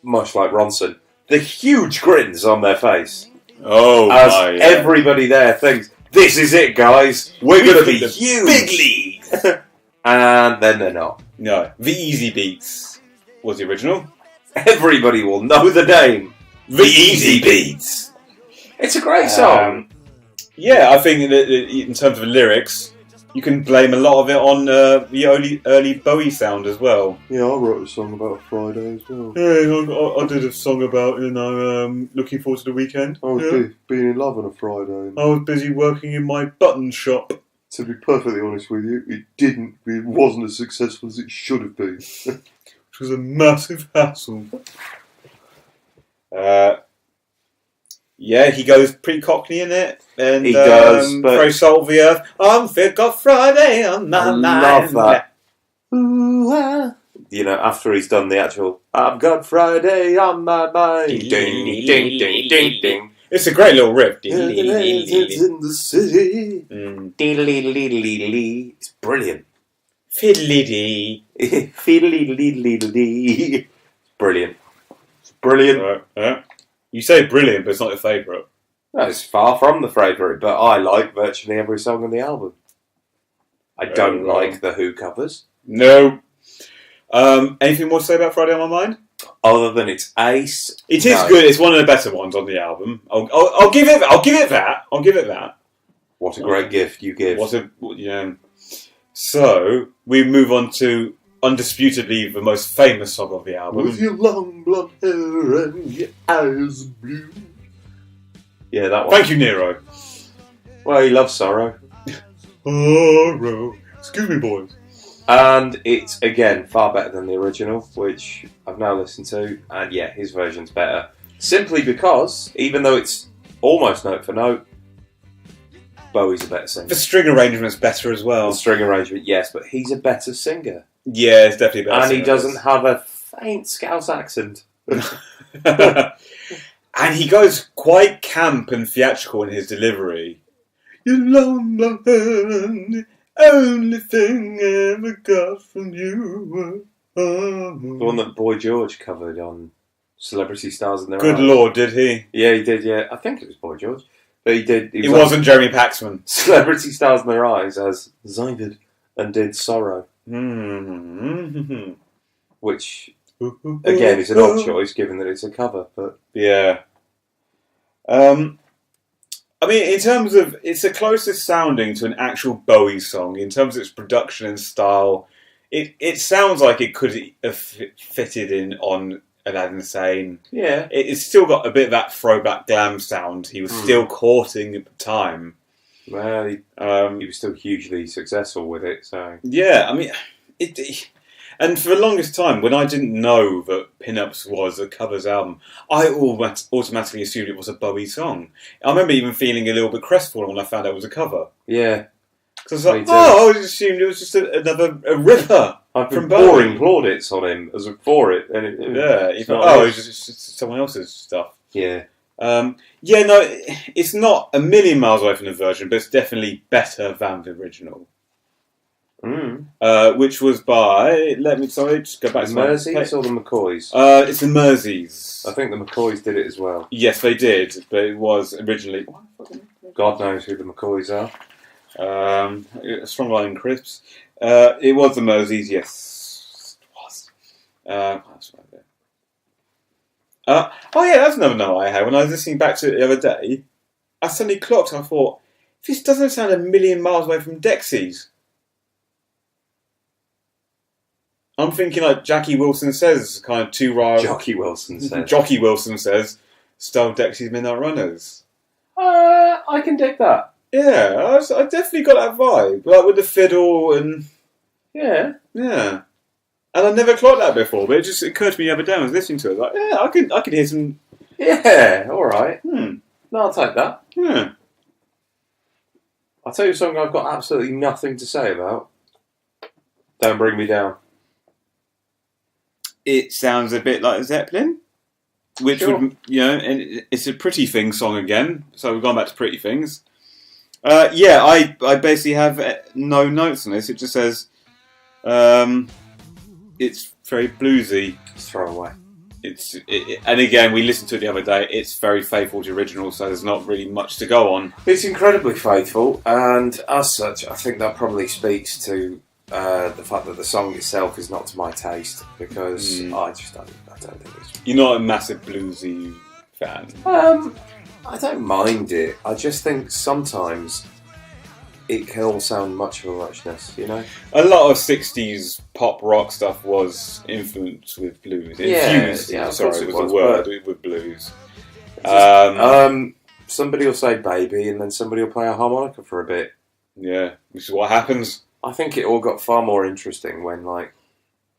much like Ronson, the huge grins on their face. Oh, as everybody there thinks, this is it, guys. We're going to be huge. Big leagues. And then they're not. No, The Easy Beats was the original. Everybody will know the name. The Easy Beats. It's a great song. Yeah, I think that in terms of the lyrics, you can blame a lot of it on the early Bowie sound as well. Yeah, I wrote a song about a Friday as well. Yeah, I did a song about, looking forward to the weekend. I was being in love on a Friday. I was busy working in my button shop. To be perfectly honest with you, it wasn't as successful as it should have been. Which was a massive hassle. Yeah, he goes pretty Cockney in it. And he does, but very salt of the earth. I'm fit, got Friday on my mind. I love that. Ooh, after he's done the actual I've got Friday on my mind. Ding, ding, ding, ding, ding, ding. It's a great little riff. It's in the city. It's brilliant. Fiddly-dee. Fiddly-dee-dee-dee. Brilliant. It's brilliant. You say brilliant, but it's not your favourite. No, it's far from the favourite, but I like virtually every song on the album. I don't like the Who covers. No. Anything more to say about Friday on My Mind? Other than it's ace. It is good. It's one of the better ones on the album. I'll give it that. What a great gift you give. So we move on to undisputedly the most famous song of the album. With your long blonde hair and your eyes blue. Yeah, that one. Thank you, Nero. Well, he loves Sorrow. Sorrow. Excuse me, boys. And it's, again, far better than the original, which I've now listened to. And yeah, his version's better. Simply because, even though it's almost note for note, Bowie's a better singer. The string arrangement's better as well. The string arrangement, yes, but he's a better singer. Yeah, it's definitely better. And he doesn't have a faint Scouse accent. And he goes quite camp and theatrical in his delivery. You long blonde hair, only thing I ever got from you. The one that Boy George covered on Celebrity Stars in Their Eyes. Good Lord, did he? Yeah, he did, yeah. I think it was Boy George. But he did. It wasn't Jeremy Paxman. Celebrity Stars in Their Eyes as Zyvid. and did Sorrow, Mm-hmm. which, again, is an odd choice given that it's a cover, but... Yeah. I mean, in terms of... It's the closest sounding to an actual Bowie song. In terms of its production and style, it sounds like it could have fitted in on Aladdin Sane. Yeah. It's still got a bit of that throwback glam sound. He was still courting at the time. Well, he was still hugely successful with it, so... Yeah, I mean... And for the longest time, when I didn't know that Pin-Ups was a covers album, I automatically assumed it was a Bowie song. I remember even feeling a little bit crestfallen when I found out it was a cover. Yeah. Because I was like, I just assumed it was just another ripper. I've been from pouring plaudits on him as for it. And it's just someone else's stuff. Yeah. No, it's not a million miles away from the version, but it's definitely better than the original. Which was by... just go back to the Merseys or the McCoys? It's the Merseys. I think the McCoys did it as well. Yes, they did, but it was originally... God knows who the McCoys are. Strong Line Crisps. It was the Merseys, yes. It was. That's right there. That's another note I had. When I was listening back to it the other day, I suddenly clocked, I thought, this doesn't sound a million miles away from Dexys. I'm thinking like Jackie Wilson Says, kind of two rhyme. Jockey Wilson Says. Jockey Wilson Says, style Dexys Midnight Runners. I can dig that. Yeah, I definitely got that vibe, like with the fiddle and... Yeah. Yeah. And I never clocked that before, but it just occurred to me the other day when I was listening to it, like, yeah, I could hear some... Yeah, alright. No, I'll take that. Yeah. I'll tell you something I've got absolutely nothing to say about. Don't Bring Me Down. It sounds a bit like Zeppelin, which would, and it's a Pretty Things song again, so we've gone back to Pretty Things. I basically have no notes on this. It just says it's very bluesy. Just throw away. And again, we listened to it the other day. It's very faithful to original, so there's not really much to go on. It's incredibly faithful, and as such, I think that probably speaks to the fact that the song itself is not to my taste, because I don't think it's... You're not a massive bluesy fan? I don't mind it. I just think sometimes it can all sound much of a muchness, you know? A lot of 60s pop rock stuff was influenced with blues. Infused, with blues. Somebody will say baby, and then somebody will play a harmonica for a bit. Yeah, which is what happens. I think it all got far more interesting when, like,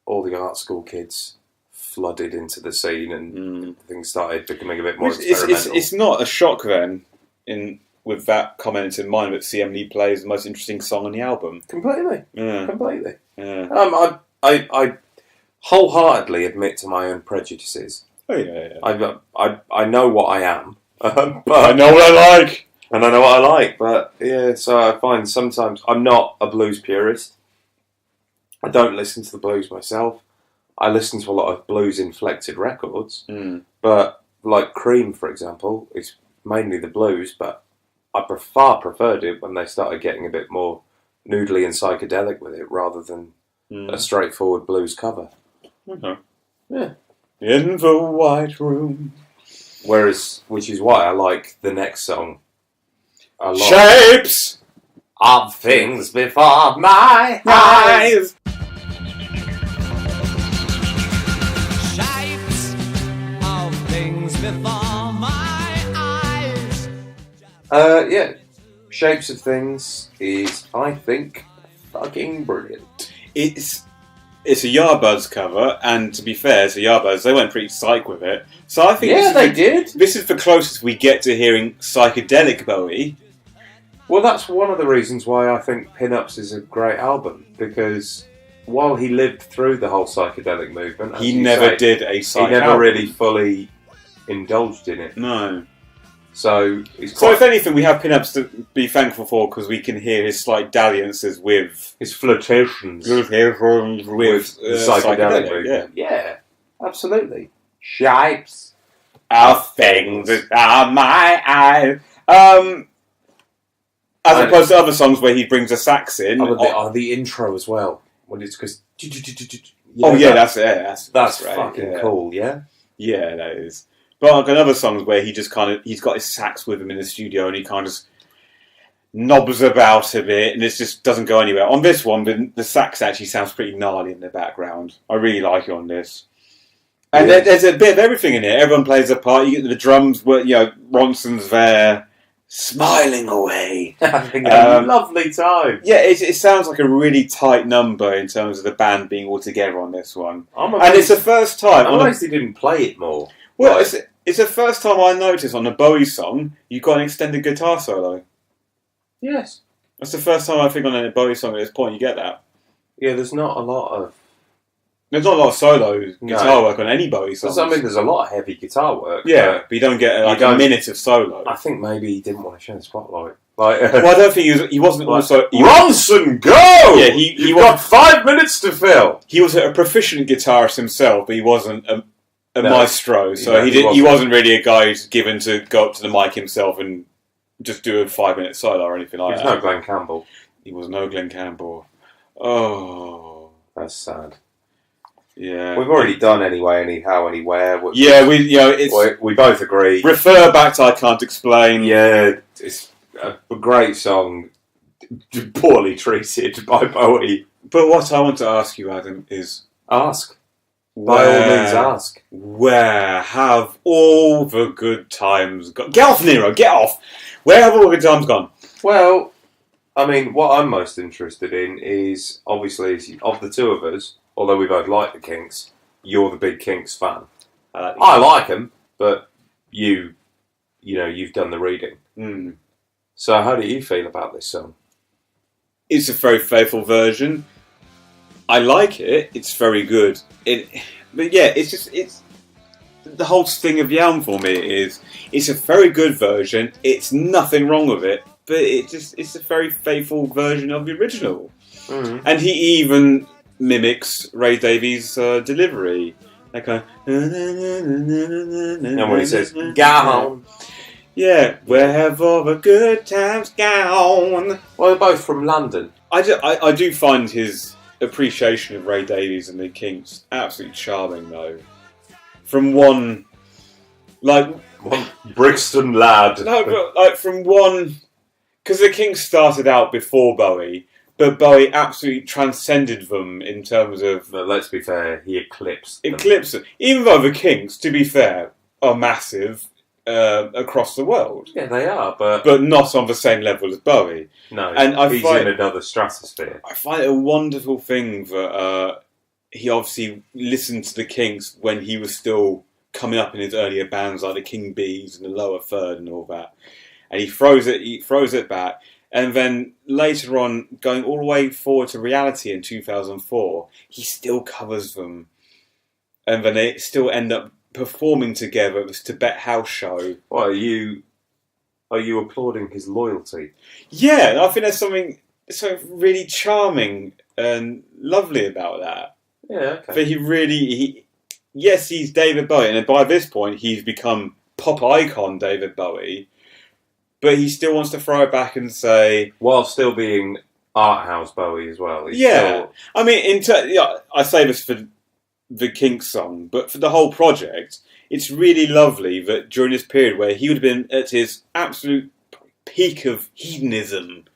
all the art school kids flooded into the scene and things started becoming a bit more experimental. It's not a shock then, with that comment in mind, that CM Lee plays the most interesting song on the album. Completely. Yeah. Completely. Yeah. I wholeheartedly admit to my own prejudices. Oh, yeah. I know what I am. But I know what I like! And I know what I like, but yeah, so I find sometimes I'm not a blues purist. I don't listen to the blues myself. I listen to a lot of blues-inflected records, but like Cream, for example, is mainly the blues, but I far preferred it when they started getting a bit more noodly and psychedelic with it, rather than a straightforward blues cover. Okay. Yeah. In the White Room. Which is why I like the next song a lot. Shapes of things before my eyes. Shapes of things before my eyes. Yeah. Shapes of Things is, I think, fucking brilliant. It's a Yardbirds cover, and to be fair to Yardbirds, they went pretty psych with it. So I think they did. This is the closest we get to hearing psychedelic Bowie. Well, that's one of the reasons why I think Pin-Ups is a great album, because while he lived through the whole psychedelic movement, he never did a psych He never album. really fully indulged in it. No. So if anything, we have Pin-Ups to be thankful for, because we can hear his slight dalliances with... his flirtations with psychedelic movement. Yeah, absolutely. Shapes of things are my eyes. As opposed to other songs where he brings a sax in. The intro as well. When it's because... That's it. That's right, fucking cool, yeah? Yeah, that is. But like on other songs where he just he's got his sax with him in the studio and he kind of just knobs about a bit and it just doesn't go anywhere. On this one, the sax actually sounds pretty gnarly in the background. I really like it on this. And there's a bit of everything in it. Everyone plays a part. You get the drums, Ronson's there, smiling away. Having a lovely time. Yeah, it sounds like a really tight number in terms of the band being all together on this one. And it's the first time... I'm amazed he didn't play it more. Well, it's the first time I noticed on a Bowie song, you've got an extended guitar solo. Yes. That's the first time I think on a Bowie song at this point you get that. Yeah, there's not a lot of solo guitar work on any Bowie song. I mean, there's a lot of heavy guitar work. Yeah, but you don't get a minute of solo. I think maybe he didn't want to share the spotlight. Well, I don't think he wasn't also... Ronson, go! Yeah, you've got 5 minutes to fill! He was a proficient guitarist himself, but he wasn't a maestro, so he wasn't really a guy who's given to go up to the mic himself and just do a 5-minute solo or anything like that. He was no Glenn Campbell. He was no Glenn Campbell. Oh, that's sad. Yeah, we've already done anyhow, anywhere. We both agree. Refer back to I Can't Explain. Yeah, it's a great song, poorly treated by Bowie. But what I want to ask you, Adam, is ask. By all means, ask. Where have all the good times gone? Get off, Nero! Get off! Where have all the good times gone? Well, I mean, what I'm most interested in is, obviously, of the two of us, although we both like the Kinks, you're the big Kinks fan. I like them, but you've done the reading. Mm. So how do you feel about this song? It's a very faithful version. I like it. It's very good. But yeah, it's the whole sting of the album for me is it's a very good version. It's nothing wrong with it, but it's a very faithful version of the original. Mm. And he even mimics Ray Davies' delivery. Like and when he says "gone," yeah, where have all the good times gone? Well, they're both from London. I do find his appreciation of Ray Davies and the Kinks absolutely charming, though. From one Brixton lad. No, but from one, because the Kinks started out before Bowie, but Bowie absolutely transcended them in terms of... But let's be fair, he eclipsed them. Even though the Kinks, to be fair, are massive across the world. Yeah, they are, but not on the same level as Bowie. No, and he's in another stratosphere. I find it a wonderful thing that he obviously listened to the Kinks when he was still coming up in his earlier bands like the King Bees and the Lower Third and all that. And he throws it back. And then later on, going all the way forward to Reality in 2004, he still covers them. And then they still end up performing together at this Tibet house show. What, are you applauding his loyalty? Yeah, I think there's something really charming and lovely about that. Yeah, okay. But he's David Bowie, and by this point he's become pop icon David Bowie, but he still wants to throw it back and say... While still being art house Bowie as well. I mean, I say this for the Kinks song, but for the whole project, it's really lovely that during this period where he would have been at his absolute peak of hedonism,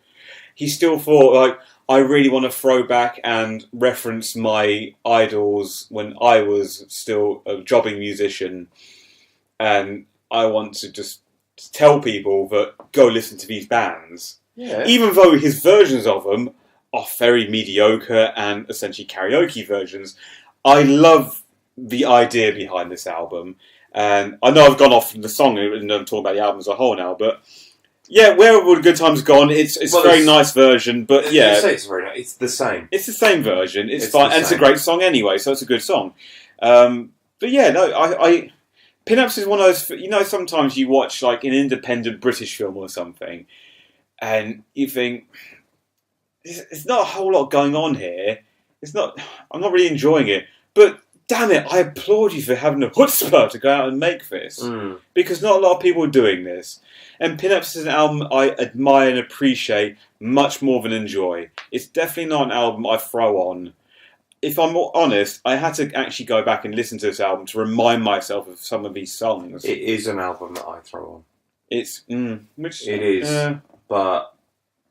he still thought, I really want to throw back and reference my idols when I was still a jobbing musician, and I want to just tell people that go listen to these bands. Yeah. Even though his versions of them are very mediocre and essentially karaoke versions, I love the idea behind this album. And I know I've gone off from the song and I'm talking about the album as a whole now, but yeah, Where Have All the Good Times Gone? It's a very nice version, but yeah. You say it's very nice. It's the same. It's the same version. It's fine. And it's a great song anyway, so it's a good song. But yeah, no, Pin-Ups is one of those, sometimes you watch like an independent British film or something, and you think, there's not a whole lot going on here. I'm not really enjoying it. But damn it, I applaud you for having the chutzpah to go out and make this. Because not a lot of people are doing this. And Pin-Ups is an album I admire and appreciate much more than enjoy. It's definitely not an album I throw on. If I'm honest, I had to actually go back and listen to this album to remind myself of some of these songs. It is an album that I throw on. It is, but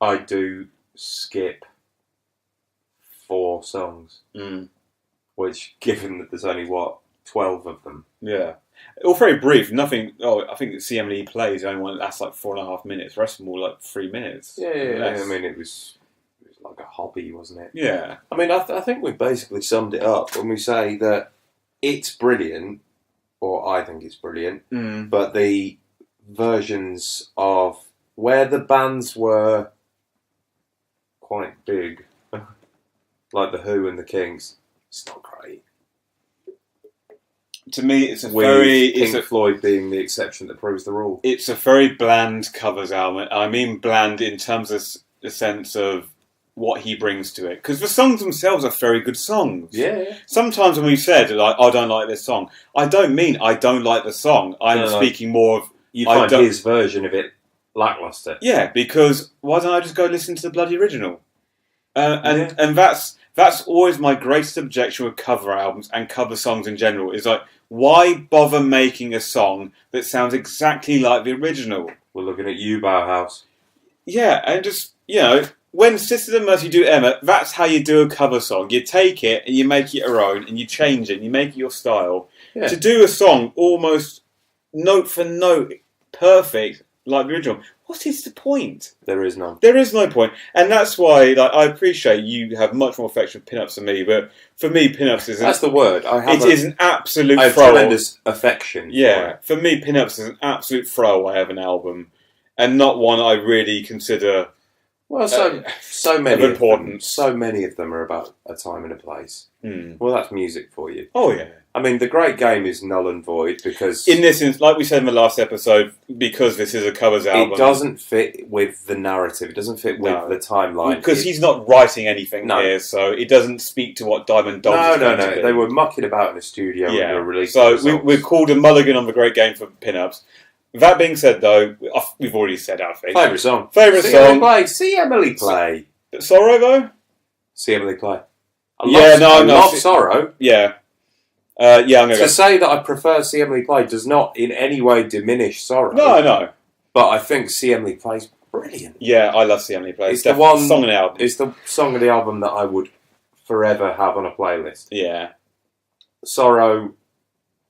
I do skip 4 songs. Which, given that there's only, 12 of them. Yeah. All very brief, nothing. I think CMLE Plays the only one that's like 4.5 minutes. The rest of them were like 3 minutes. Yeah. I mean, it was like a hobby, wasn't it? Yeah. I mean, I think we basically summed it up when we say that it's brilliant, or I think it's brilliant, but the versions of where the bands were quite big, like The Who and The Kings, it's not great. To me, it's Pink Floyd being the exception that proves the rule. It's a very bland covers album. I mean bland in terms of the sense of what he brings to it. Because the songs themselves are very good songs. Yeah. Sometimes when we've said, like, I don't like this song, I don't mean I don't like the song. I'm speaking more of... You find his version of it lackluster. Yeah, because why don't I just go listen to the bloody original? And that's always my greatest objection with cover albums and cover songs in general. Is like, why bother making a song that sounds exactly like the original? We're looking at you, Bauhaus. Yeah, and just, when Sisters of Mercy do Emma, that's how you do a cover song. You take it and you make it your own and you change it and you make it your style. Yeah. To do a song almost note for note perfect like the original, what is the point? There is none. There is no point. And that's why I appreciate you have much more affection for Pin-Ups than me, but for me, Pin-Ups is... That's the word. It is an absolute I have tremendous affection for me, Pin-Ups is an absolute throwaway of an album, and not one I really consider... Well, so many of importance. So many of them are about a time and a place. Well, that's music for you. Oh, yeah. I mean, The Great Game is null and void because... In this instance, like we said in the last episode, because this is a covers album... It doesn't fit with the narrative. It doesn't fit with the timeline. Because he's not writing anything here, so it doesn't speak to what Diamond Dogs is going to be. They were mucking about in a studio when they were releasing So we're called a mulligan on The Great Game for Pin-Ups. That being said, though, we've already said our thing. Favourite song. See Emily play. Sorrow, though? See Emily play. I love Sorrow. Yeah. I'm gonna to say that I prefer See Emily Play does not in any way diminish Sorrow. No. But I think See Emily Play's brilliant. Yeah, I love See Emily Play. It's the one song on the album. It's the song of the album that I would forever have on a playlist. Yeah. Sorrow,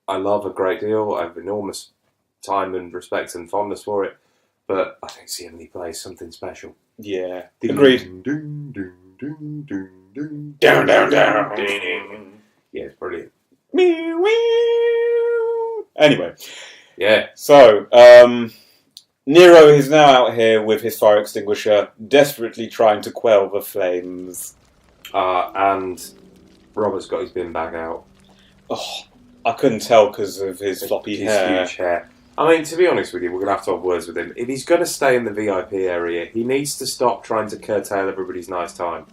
I love a great deal. I have enormous time and respect and fondness for it. But I think See Emily Play is something special. Yeah. Agreed. Down. Yeah, it's brilliant. Anyway. Yeah. So, Nero is now out here with his fire extinguisher, desperately trying to quell the flames. And Robert's got his bin bag out. Oh, I couldn't tell because of his floppy hair. His huge hair. I mean, to be honest with you, we're going to have to have words with him. If he's going to stay in the VIP area, he needs to stop trying to curtail everybody's nice time.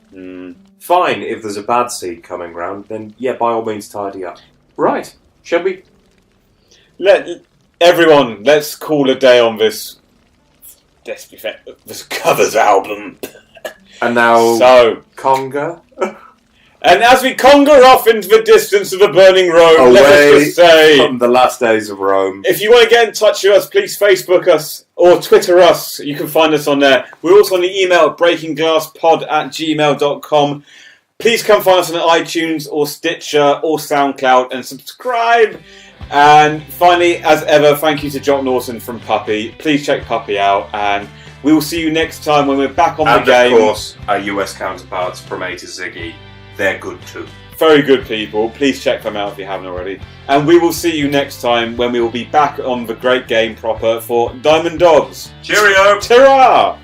Fine, if there's a bad seed coming round, then yeah, by all means tidy up. Right, shall we? Let's call a day on this covers album. And now, conga. And as we conga off into the distance of the burning Rome, let us just say... from the last days of Rome. If you want to get in touch with us, please Facebook us or Twitter us. You can find us on there. We're also on the email breakingglasspod@gmail.com. Please come find us on iTunes or Stitcher or SoundCloud and subscribe. And finally, as ever, thank you to John Norton from Puppy. Please check Puppy out, and we will see you next time when we're back on the game. And of course, our US counterparts from A to Ziggy. They're good too. Very good people. Please check them out if you haven't already. And we will see you next time when we will be back on the Great Game proper for Diamond Dogs. Cheerio! Ta-ra!